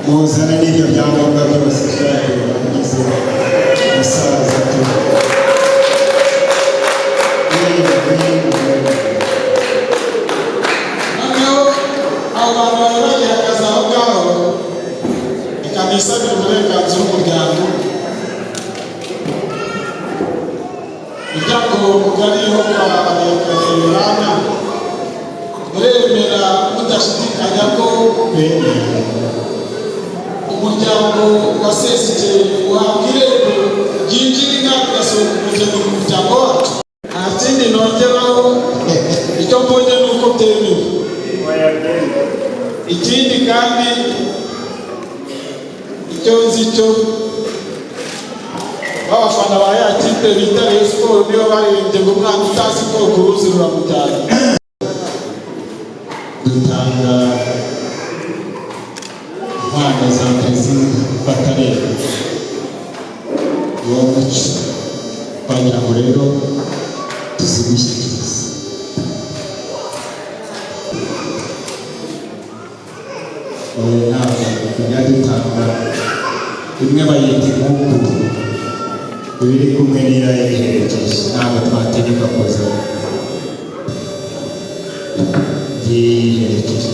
muzane n'ibyo byangombwa byose byagize umusaza tu noneho abo bantu bari bagihagaze aho ngaho reka nisabire uburenganzira umuryango. umuryango mugari wo kwa Yohana muremera mudashidikanya ko umuryango wasesekeye uhabwa irembo ryinjira inka bigasohoka umugeni mu muryango wacu. nta kindi nongeraho icyo mbonye ni uko byemewe. ikindi kandi icyo nzi cyo b'abafana ba ya kipe bita Rayon Sports niyo baririmbye ngo umwana utazi koga uruzi ruramujyana. dutanga impano za perezida batareba uwo muco twagira ngo rero tuzigushyikirize. ntabwo tujya dutanga bimwe bayita inkungu biri kumwe n'irayiherekeje ntabwo twategeka kuza yiherekeje.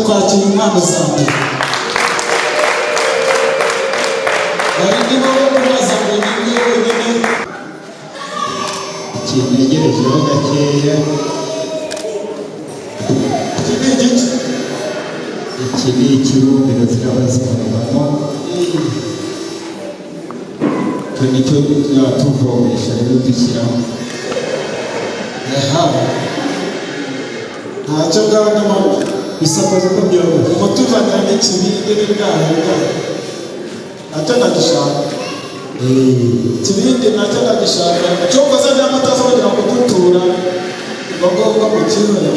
twakira impano za mbere bari nibo kubaza ngo ni byo wenyine. ikintu ntegerejeho gakeya iki ni igiti. iki ni ikibumbiro ziraba zikorwamo icyo nicyo tuvomesha rero dushyiramo. ntacyo bwaba n'amaboko bisakoze ko byoroshye umutuzanira n'ikibindi n'ibwayo ntacyo ndagishaka. ikibindi nacyo ndagishaka cyumva se niba mutazongera kudutura bagomba kukibona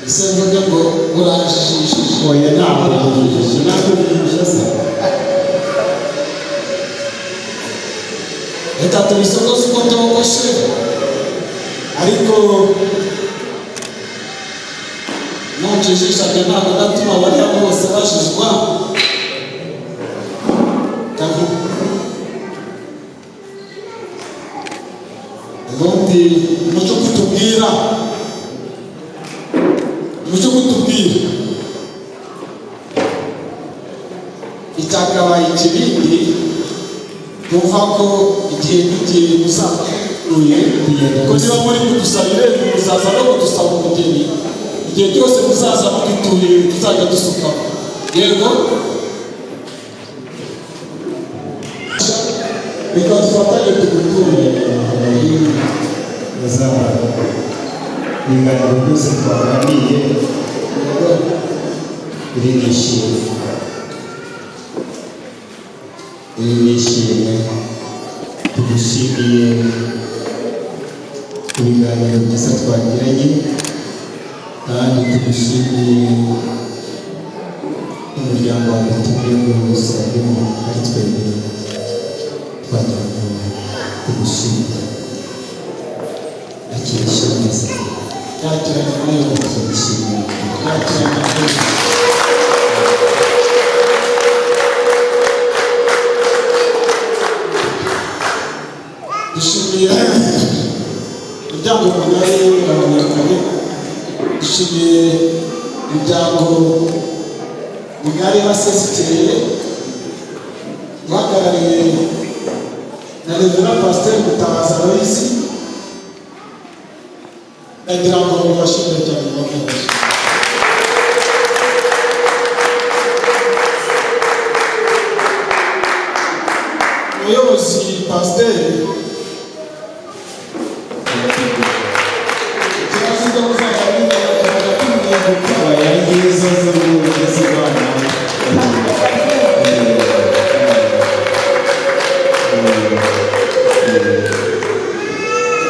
ese mvuge ngo urajijishije oya ntabwo urajijishije ntabwo urajijishije reka tubisokoze uko togoshe ariko nujijishaga ntabwo gatuma bariya bose bajijwa ubundi umuco kutubwira icyakabaye ikibindi tuva ko igihe n'igihe muzaruye ko niba muri kudusabire muzaza no kudusaba umugeni igihe cyose muzaza mudutuye tuzajya dusukaho yego reka dufatanye tugutuye bazabara ibiganiro byose twaganiriye iri nishimye tugushimiye ibiganiro byiza twagiranye kandi tugushimiye umuryango wawe tugiye wose harimo ari twebwe twatanga tugushimiye akirisha neza yakiranye nayo tugushimiye yakiranye nayo dushimiye imiryango mugari y'abanyarwanda dushimiye imiryango mugari basesiteye bahagarariye na Revera Pasiteri Mutabazi Aloysi ndagira ngo mubashimire cyane mwakoze umuyobozi Pasiteri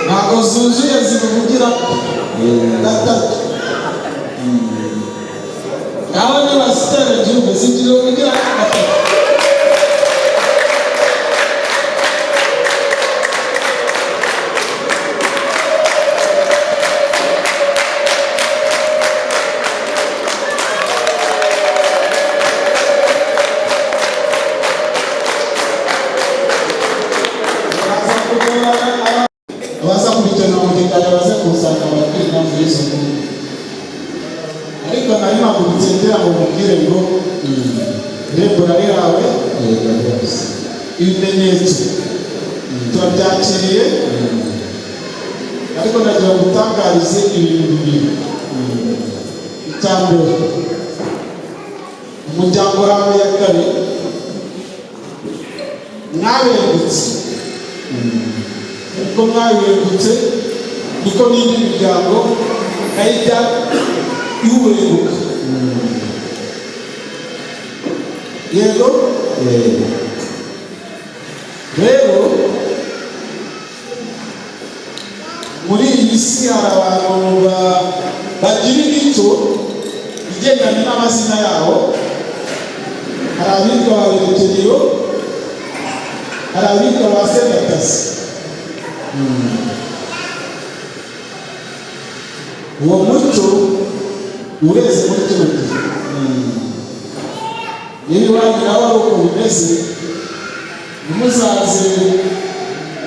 ntabwo zuzuye zivugira gatatu naho niba zitera igihugu zigira uvugira gatatu abaza kurikirana umutekano baze kusanga ababwira impamvu y'izo nkuru ariko nari mpagurutse ngira ngo mubwire ngo irebura rihawe ibimenyetso turabyakiriye ariko nagira ngo utangarize ibintu bibiri icya mbere umuryango wawe ya kare mwabengutse uko mwabengutse niko n'indi miryango nayijya iwubenguka yego rero muri iyi si hari abantu bagira imico igendanye n'amazina yabo hari abitwa ba berekereyo hari abitwa ba senatasi uwo muco ureze muri kino gihe niba iwanyu nawe ari uko bimeze ntimuzaze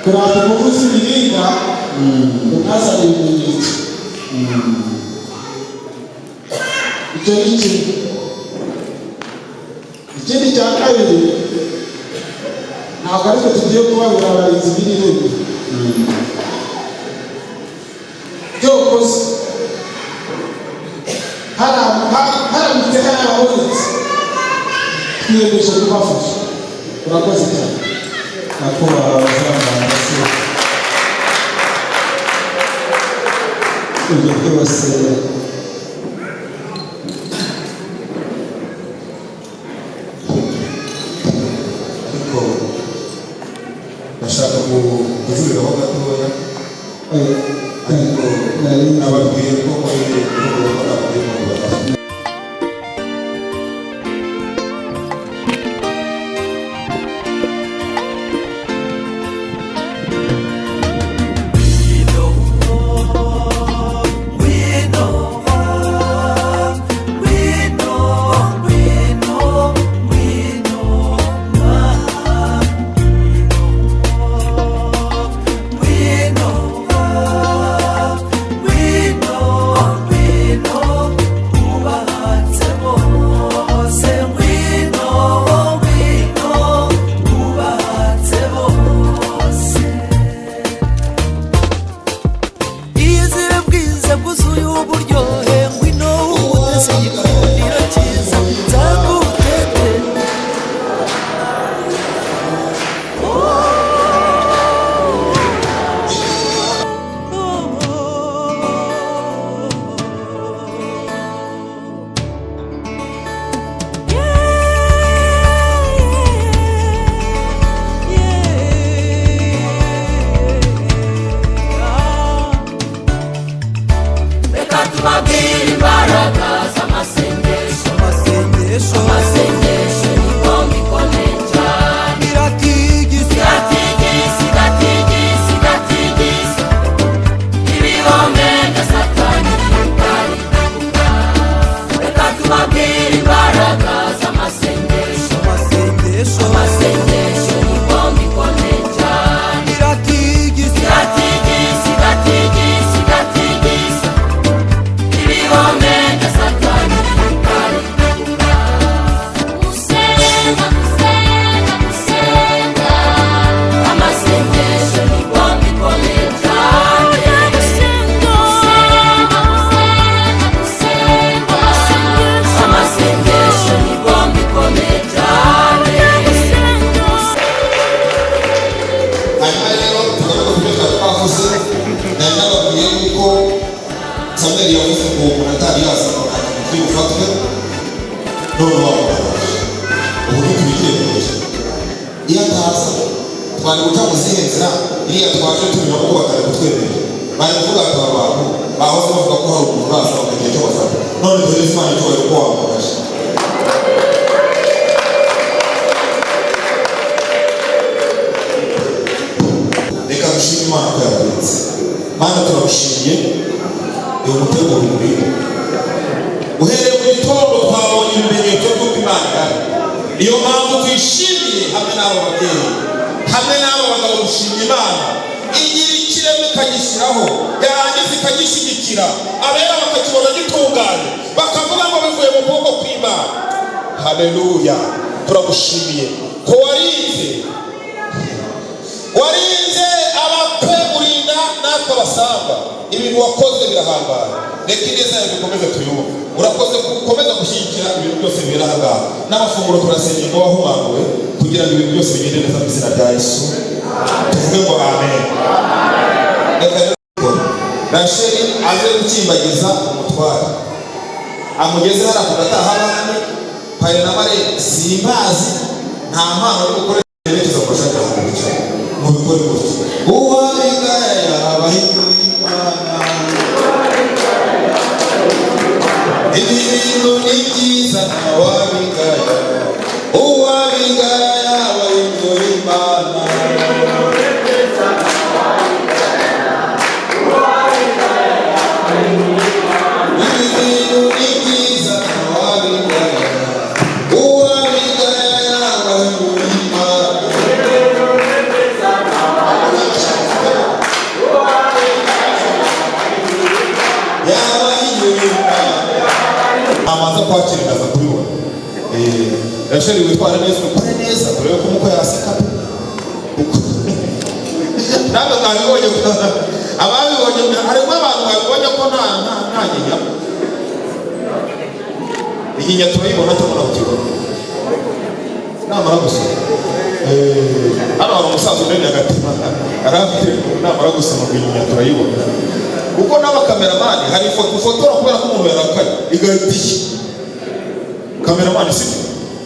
kurata umuvuzi ibiringa ngo ntazane ibimenyetso icyo ni kimwe ikindi cya kabiri ntabwo ariko tugiye kubabura abarinzi b'irembo byokoze haramutse hari ababonetse twiyemeje kubafasha urakoze cyane nyakubahwa bazamara se ibyo byose kujuriraho gatoya ariko nababwiye ko muri ubu nababwiye mu Rwanda. twari guca mu zihe nzira iriya twaje turimo kubaka kutwemerera bari kuvuga ati abantu bahoze bavuga ko hari umuntu baza bakagira icyo bafata none dore Imana icyubahiro ko wamufashe reka dushime Imana ko yabirinze Mana turagushimiye uyu mutego muri uhereye mu gitondo twabonye ibimenyetso by'uko Imana ihari niyo mpamvu tuyishimiye hamwe n'abo babyeyi hamwe n'abo bagabo gushimira Imana igira ikiremwe ikagishyiraho yarangiza ikagishyigikira abera bakakibona gitunganye bakavuga ngo bivuye mu kuboko kw'Imana. Haleluya, turagushimiye ko warinze abakwe urinda natwe abasanga ibintu wakoze birahambaye reka ineza yawe bikomeze tuyumve urakoze gukomeza gushyigikira ibintu byose bibera aha ngaha n'amafunguro turasengera ngo wahumanuwe kugira ngo ibintu byose bigende neza mu izina rya Yesu tuvuge ngo amen. Rasheli aze gukimbagiza umutware amugeze hariya ku gataha abandi pari na mare simbazi nta mpano yo gukora yerekeza ku bashaka kubicara mu bikore gutyo uwabigaya yabahinduye Imana ibintu ni byiza ntawabigaya uwabigaya yabahinduye Imana amaze kwakiriraza kubibona Rasheli witwara neza ukore neza turebe ko umuko yaseka nawe mwabibonye ababibonye harimo abantu babibonye ko nta nyinya inyinya turayibona tubona ku kigo namara gusoma hano hari umusaza unene agatima arabwira namara gusoma ngo inyinya turayibona kuko n'abakameramani hari ifoto ufotora kubera ko umuntu yarakaye igahita ishya kameramani si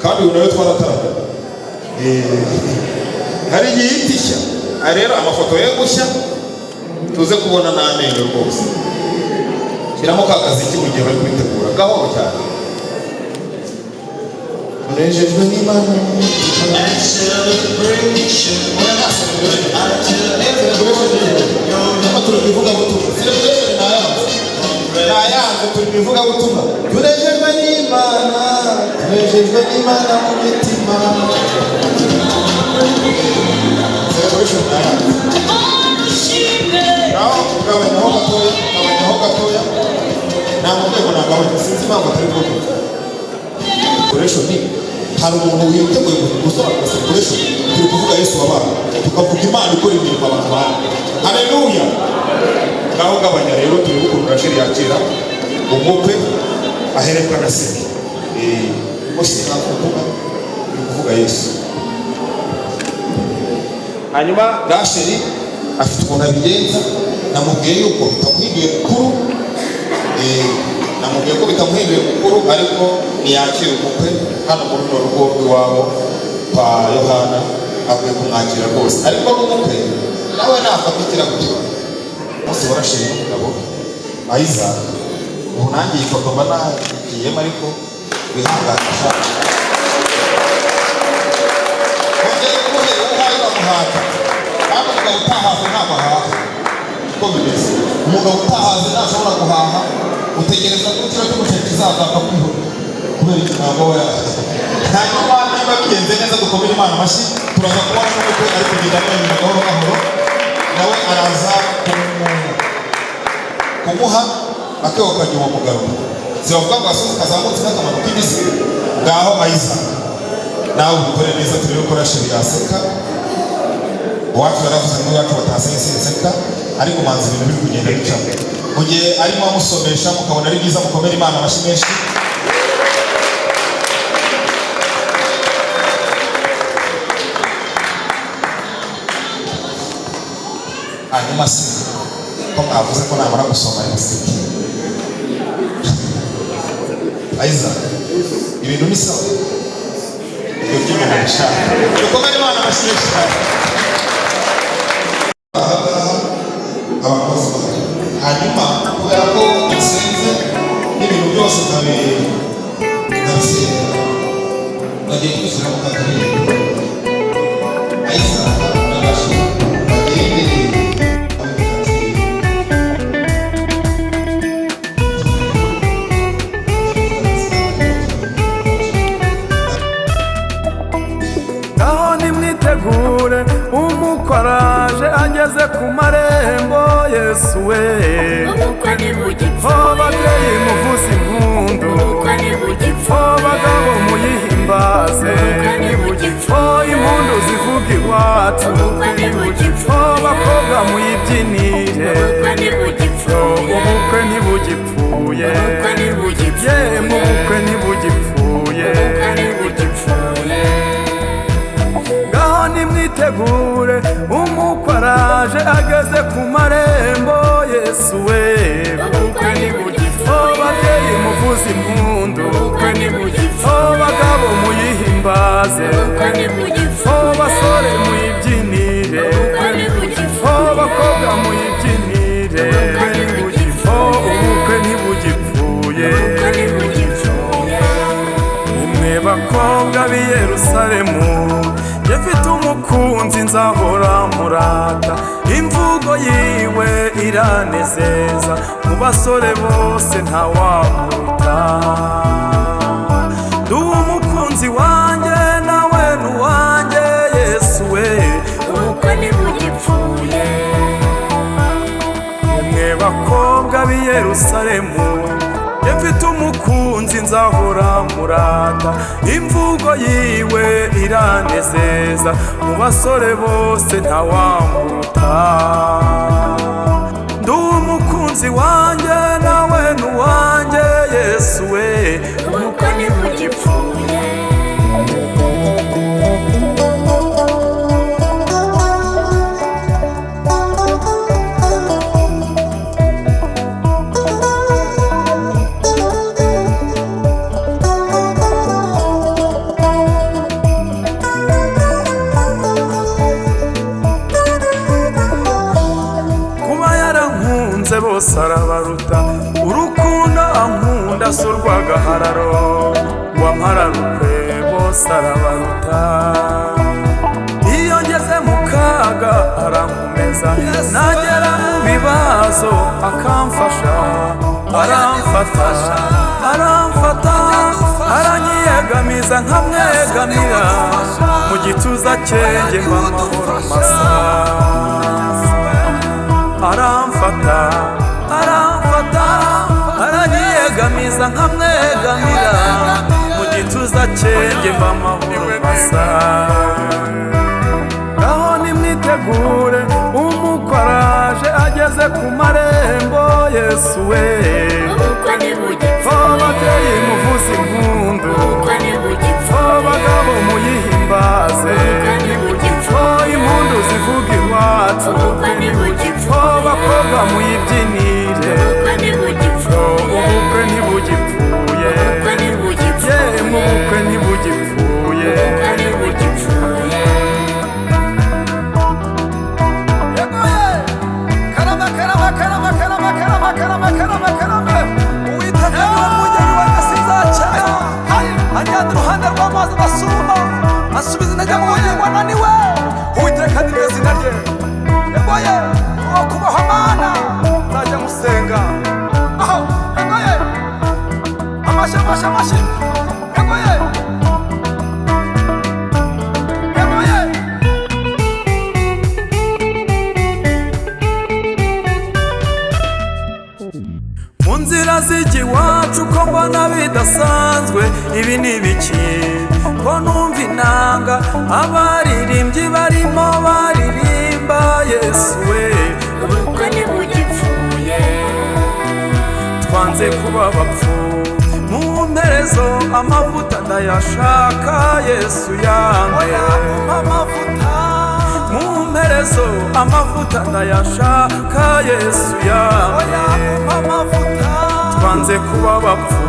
kandi ubu nawe twarataragara hari igihe ihita ishya rero amafoto ye gushya tuze kubona n'amenyo rwose. Shyiramo ka kaziki mu gihe bari kubitegura gahoro cyane. Tunejejwe n'Imana turibivuga butumwa nayanze turibivuga butumwa. Tunejejwe n'Imana, tunejejwe n'Imana mu mitima. Gabanyaho gatoya nta murwego nagabanya, sinzi impamvu atari kuvuga decoration. Hari umuntu witeguye gusobanura decoration. Turi kuvuga Yesu wabaye, tukavuga Imana ikora imirimo abantu bana. Haleluya. Ngaho gabanya rero, turi gukurura sheri yakira umukwe aherekwa na se. Bose nakuvuga turi kuvuga Yesu. Hanyuma Rasheli afite ukuntu abigenza, namubwiye yuko bitamuhinduye mukuru, namubwiye ko bitamuhinduye mukuru, ariko ntiyakira umukwe hano muri runo rugo rw'iwabo kwa Yohana, akwiye kumwakira rwose. Ariko n'umukwe nawe nafatikira ku kibazo. Bose barashima umugabo Isaac. Ubu nanjye iyi foto mba nagiyemo, ariko wihanganisha ongera kumuhera uhaye bamuhata. Kandi umugabo utahaze ntabahaha, uko bimeze. Umugabo utahaze ntashobora guhaha, utegereza ko ikiro cy'umuceri kizazapfa kwihura kubera ikirango we. Hanyuma niba bigenze neza dukomere Imana amashyi. Turaza kubona n'umukwe ari kugenda amwenyura gahoro gahoro, nawe araza kumuha akebo kanyuma mugarura. Zibavuga ngo asozi kazamutse n'akamanuka imisi. Ngaho Isaac nawe ubikore neza, turebe ko Rasheli yaseka. Uwacu yaravuze ngo iwacu batasenseka, ariko manzi ibintu biri kugenda bicamo. Mu gihe arimo amusomesha mukabona ari byiza, mukomere Imana amashyi menshi. Hanyuma se ko mwavuze ko namara gusoma yaseke. Isaac, ibintu ni sawa? Ibyo by'ibintu bishaka. Mukomere Imana amashyi menshi cyane. Hanyuma kubera ko nsenze n'ibintu byose ndabisenga, nagiye kwishyura mu kakariye Isaac nabashe bagendeye ngaho nimwitegure, umukoraje ageze ku marembo. Yesu we, ubukwe ntibugipfa. ababyeyi muvuze impundu, ubukwe ntibugipfa. abagabo muyihimbaze, ubukwe ntibugipfa. impundu zivuga iwacu, ubukwe ntibugipfa. abakobwa muyibyinire, ubukwe ntibugipfa. ubukwe ntibugipfuye, ubukwe ntibugipfa. yemwe ubukwe ntibugipfuye. ubukwe ntibugipfa. ngaho nimwitegure, umukoraje ageze ku marembo. Yesu we, ubukwe ntibugipfa. ababyeyi muvuze impundu, ubukwe ntibugipfa. abagabo muyihimbaze, ubukwe ntibugipfa. abasore muyibyinire, ubukwe ntibugipfa. abakobwa muyibyinire, ubukwe ntibugipfa. ubukwe ntibugipfuye. ubukwe ntibugipfa. Mwe bakobwa b'i Yerusalemu, yafite umukunzi nzahora murata. Imvugo yiwe iranezeza, mu basore bose ntawamuruta. Ndi umukunzi wanjye nawe n'uwanjye. Yesu we, ubukwe ntibugipfuye. mwe bakobwa b'i Yerusalemu, mfite umukunzi nzahora murata. Imvugo yiwe iranezeza, mu basore bose ntawamuruta. Ndi umukunzi wanjye nawe n'uwanjye. Yesu we, ubukwe ntibugipfuye. bose arabaruta urukundo ankunda si urw'agahararo wamararukwe bose arabaruta iyo ngeze mu kaga arankomeza nagera mu bibazo akamfasha aramfata aranyiyegamiza nkamwegamira mu gituza cye mba amahoro masa aramfata aranyiyegamiza nkamwegamira mu gituza cye mba amahoro masa ngaho nimwitegure umukoraje ageze ku marembo Yesu we ababyeyi muvuze impundu abagabo muyihimbaze impundu zivuga iwacu abakobwa muyibyinire ubukwe ntibugipfuye yemwe ubukwe ntibugipfuye Anjyana iruhande rw'amazi adasuma asubiza intege mu bugingo ananiwe Uwiteka ni ryo zina rye yegoye uwo kubaho Mana nzajya musenga aho yegoye amashyi yegoye mu nzira zijya iwacu ko mbona bidasanzwe ibi ni biki ko numva inanga abaririmbyi barimo baririmba Yesu we ubukwe ntibugipfuye twanze kuba abapfu mu mperezo amavuta ndayashaka Yesu yanjye mu mperezo amavuta ndayashaka Yesu yanjye twanze kuba abapfu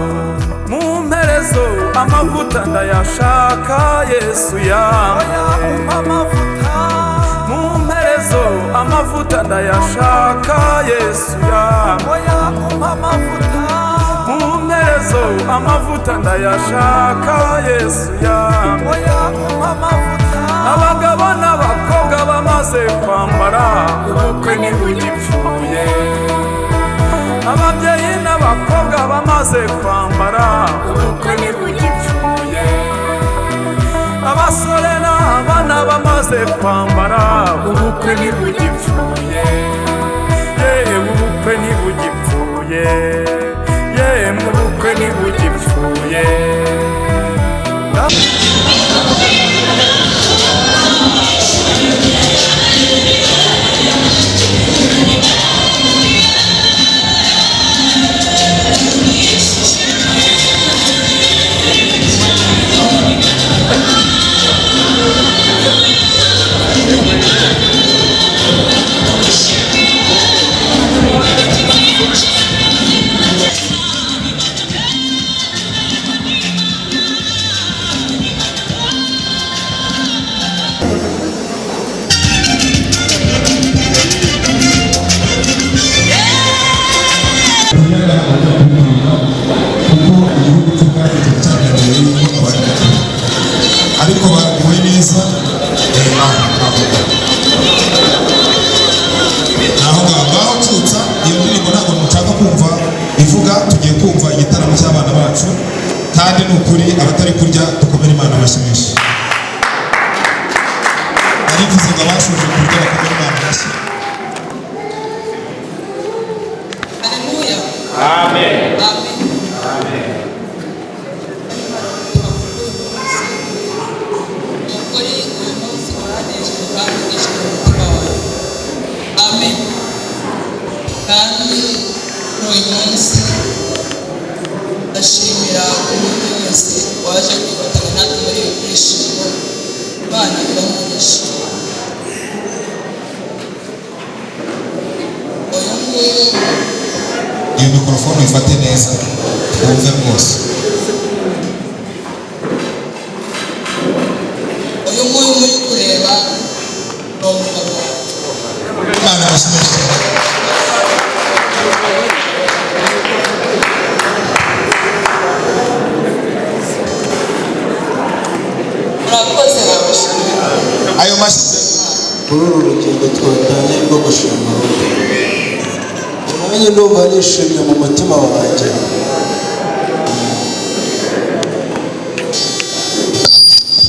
mu mperezo amavuta ndayashaka Yesu yanjye mu mperezo amavuta ndayashaka Yesu yanjye mu mperezo amavuta ndayashaka Yesu yanjye abagabo n'abakobwa bamaze kwambara ubukwe ntibugipfuye ababyeyi n'abakobwa bamaze kwambara ubukwe ntibugipfuye abasore n'abana bamaze kwambara ubukwe ntibugipfuye yewe ubukwe ntibugipfuye yemwe ubukwe ntibugipfuye ariko baguwe neza naho ngaho tutsa iyo ndirimbo ntabwo mushaka kumva ivuga tugiye kumva igitaramo cy'abana bacu kandi ni ukuri abatari kurya dukomere Imana amashyi menshi arivuze ngo abashoje kurya bakomere Imana amashyi Haleluya amen amen ukuri uyu munsi uranejwe kandi ugishije umutima wawe amen kandi uyu munsi ndashimira umuntu wese waje kwifatanya natwe muri ibi byishimo Imana ibamugisha uyu nguyu iyo mikorofone uyifate neza twumve rwose uyu nguyu muri kureba ni umugabo Imana amashyi menshi murakoze babashimira ayo mashyi kuri uru rugendo twatangiye rwo gushima nanjye ndumva nishimye mu mutima wanjye.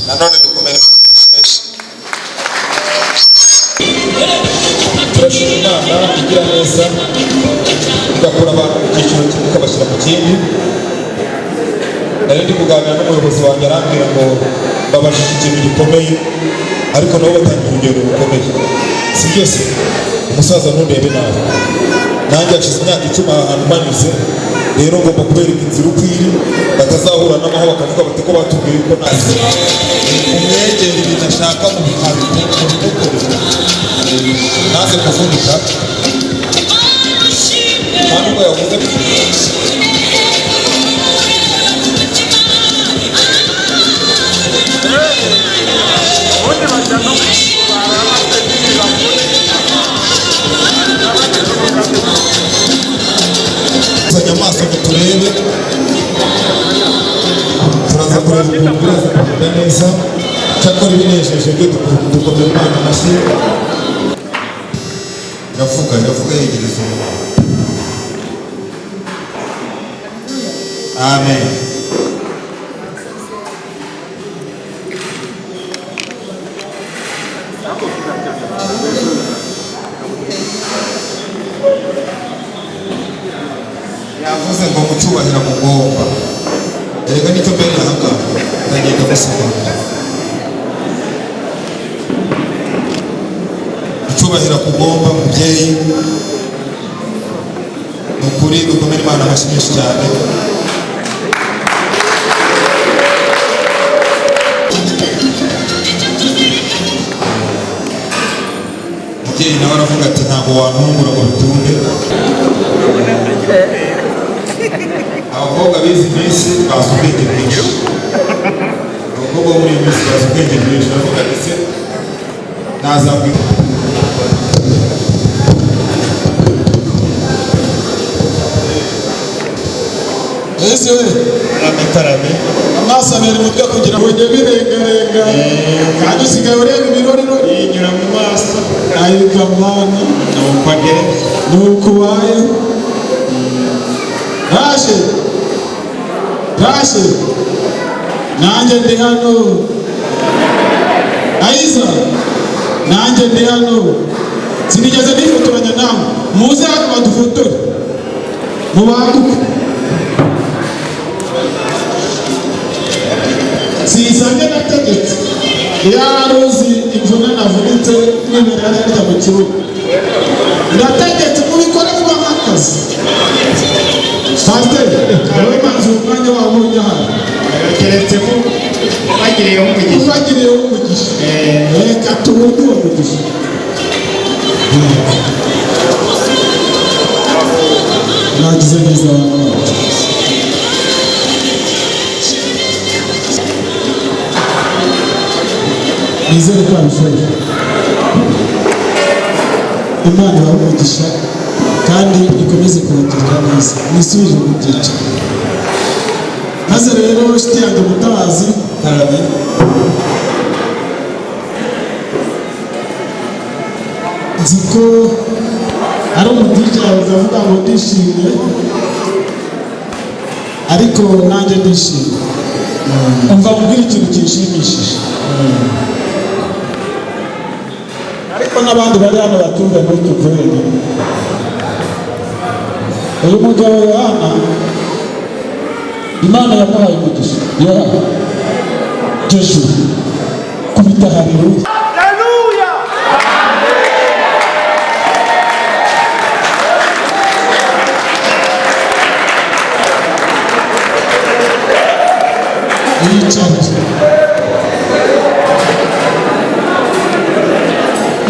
nanone dukomere menshi turashima Imana igira neza igakura abantu mu cyiciro kimwe ikabashyira mu kindi. nari ndi kuganira n'umuyobozi wanjye arambwira ngo babashije ikintu gikomeye ariko nabo batangira urugendo rukomeye, si byose umusaza ntundebe nabi, nanjye hashize imyaka 10 ahantu banyuze, rero ngomba kubereka inzira uko iri batazahura n'amaho bakavuga bati ko batubwiye ko nazi umwegera ibintu ashaka mu bikorwa naze kuvunika kandi ubwo yavuze tuzanye amaso ngo turebe, turaza kureba ukuntu biraza kugenda neza, cyakora ibinejeje byo dukomera Imana amashyi. iravuga yegereza umuntu. Amen. yavuze ngo mu cyubahiro mugomba, erega nicyo mbere ahangaha ndagenda musobanura icyubahiro kugomba mubyeyi, ni ukuri dukomere Imana amashyi menshi cyane. mubyeyi nawe aravuga ati ntabwo wantungura ngo bitunde. abakobwa bize iminsi bazi ubwenge bwinshi, abakobwa bo muri iyi minsi bazi ubwenge bwinshi, baravuga ndetse nazabwira ese we amakarame amaso abera umutwe kugira ngo ujye birengarenga kandi usigaye ureba ibirorero yinyura mu maso ayika mwana nuko agera nuko ubaye rashe nanjye ndi hano Aiza nanjye ndi hano sinigeze nifotoranya nawe muze hano badufotore mubanguke sizanye nategetse iyo hari uzi imvune navunitse n'imbere yarya mu kibuga ndategetse mubikore vuba nk'akazi. Pasiteri wowe manzi umwanya wawe ubonye hano keretse ko bagiriyeho umugisha reka tuwundi uwo mugisha. mwagize neza abantu bacu. nizere ko abishoboye. Imana ibahe umugisha kandi ikomeze kubagirira neza, mwisubije mu byiciro. maze rero nshuti yanjye Mutabazi Karame, nzi ko ari umudije yahoze avuga ngo ndishimye, ariko nanjye ndishimye. umva mubwira ikintu kinshimishije, ariko n'abandi bari hano batumva muri tuvuye. uyu mugabo Yohana Imana yamuhaye umugisha. Yohana Joshua kubita haleluya.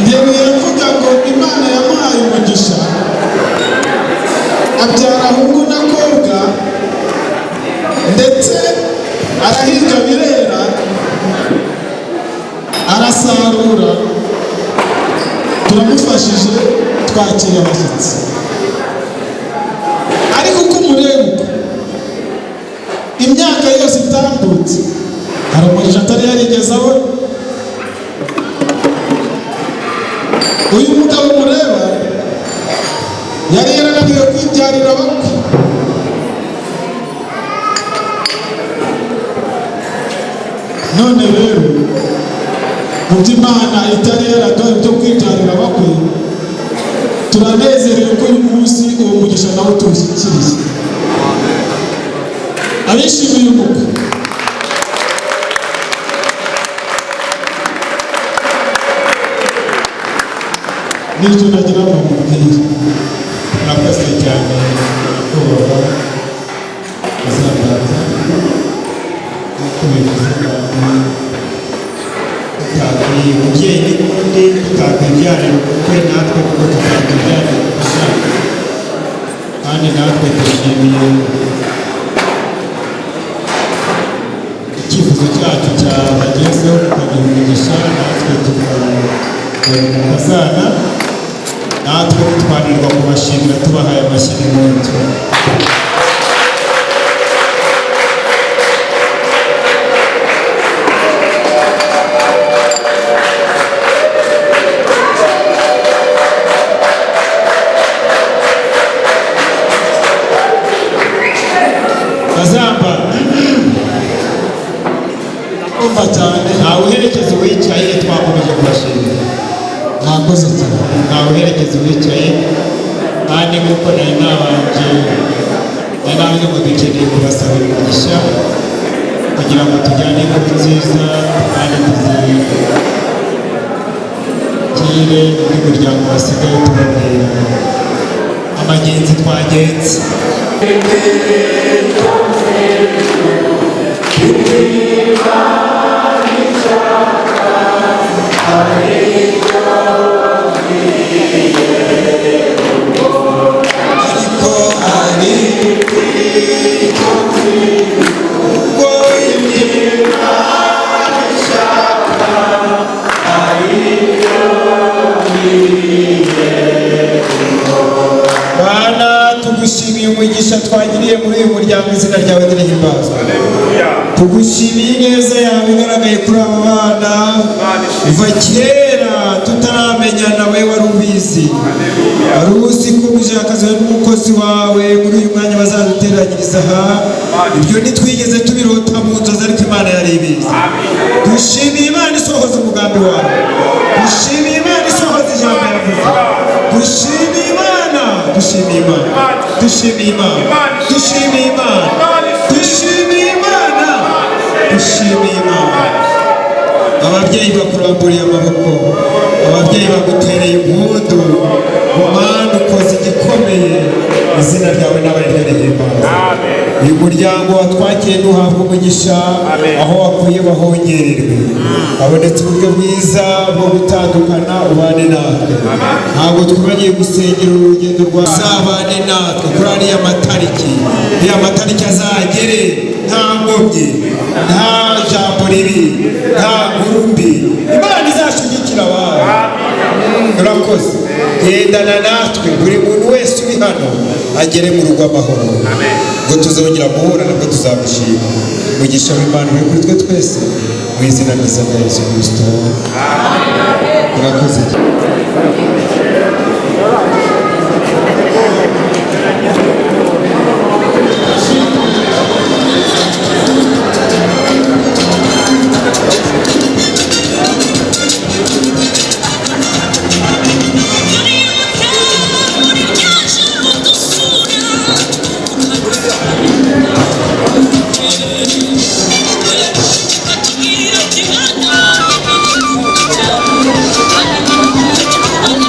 Yewe yavuga ngo Imana yamuhaye umugisha, abyara hungu na kobwa, ndetse arahinga birera, arasarura, turamufashije, twakira abashyitsi. ariko uko umureba imyaka yose itambutse, hari umugisha atari yari nzabigezaho. Uyu mugabo mureba yari yarananiwe kwibyarira abakwe, none rero mu by'Imana itari yaraduhaye byo kwibyarira abakwe, turanezerewe ko uyu munsi uwo mugisha nawe tuwushyikiriye. Abishimiye umukwe n'icyo nagira ngo mubwire. Murakoze cyane kubaha uzabanza nk'uko bivuze tutakwiye umubyeyi n'ubundi tutakwibyarira ubukwe, natwe kuko tutakwibyarira ubukwe, kandi natwe twishimiye icyifuzo cyacu cyabagezeho tukagira umugisha, natwe tukazana, natwe twanirwa kubashimira tubahaye amashyi n'impundu. Bazamba umva cyane, ntawe uherekeza uwicaye, twakomeje kubashimira. mwakoze cyane. Ntawe uherekeza uwicaye, kandi nk'uko nari nabanje ngo dukeneye kubasabira umugisha kugira ngo tujyane inkuru nziza kandi tuzigire undi muryango wasigaye tubabwira amagenzi twagenze. Bana, tugushimiye umugisha twagiriye muri uyu muryango, izina ryawe nirihimbazwe. Tugushimiye ineza yawe igaragaye kuri aba bana kuva kera tutaramenyana, we wari ubizi, wari uzi ko umujakazi n'umukozi wawe muri uyu mwanya bazaduteranyiriza aha. Ibyo ntitwigeze tubirota mu nzozi, ariko Imana yari ibizi. Dushimiye Imana isohoza umugambi wawe, dushimiye Imana isohoza ijambo yavuze, dushimiye Imana, dushimiye Imana, dushimiye Imana, dushimiye Imana, dushimiye Imana, dushimiye Imana. Ababyeyi bakuramburiye amaboko, ababyeyi bagutereye impundu, Mana ukoze igikomeye, izina ryawe n'abaryo rihimbaza. Uyu muryango watwakiye ntuhabwe umugisha, aho wakuye bahongererwe, habonetse uburyo bwiza bwo gutandukana, ubane natwe. Ntabwo twagiye gusengera urugendo rwa zabane natwe kuri ariya matariki, iriya matariki azagere nta ngobyi, nta jambo ribi, nta nkuru mbi. Imana izashyigikira abantu. Urakoze, gendana natwe, buri muntu wese uri hano agere mu rugo amahoro, ngo tuzongera guhura nabwo tuzamushima. Umugisha w'Imana uri kuri twe twese, mu izina ryiza rya Yesu Kristo. Urakoze. Thank you.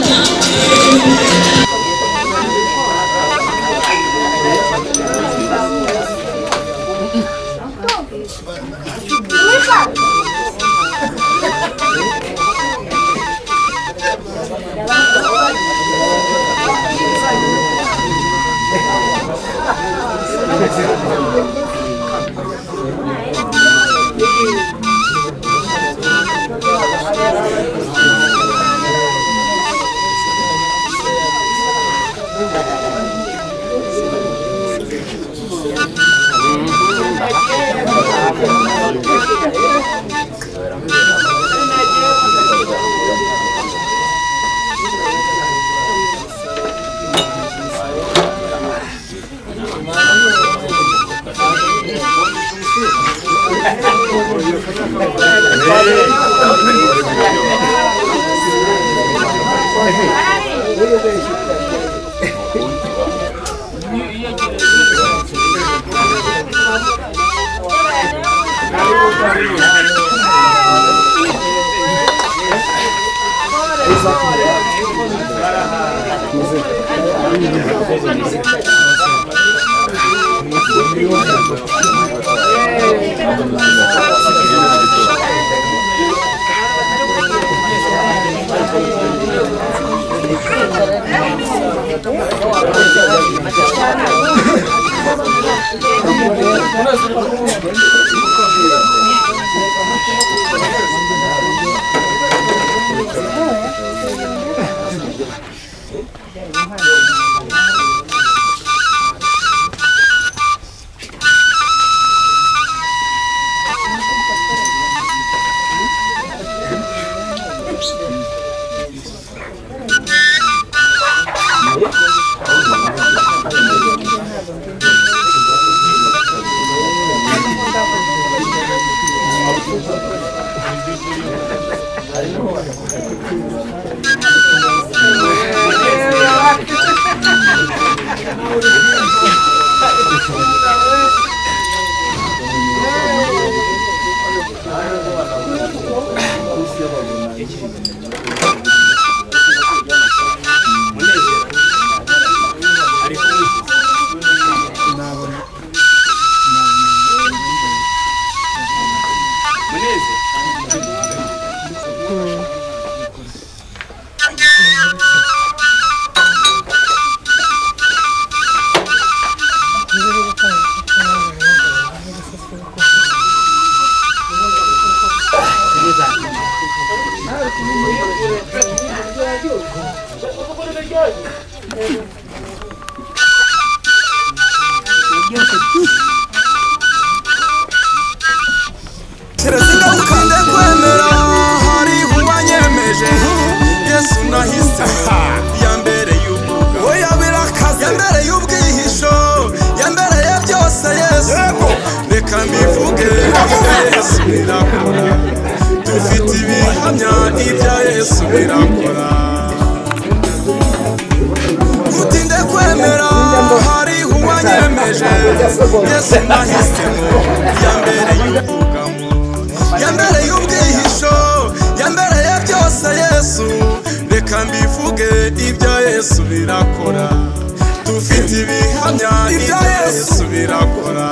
Dufite ibihamya ibya Yesu birakora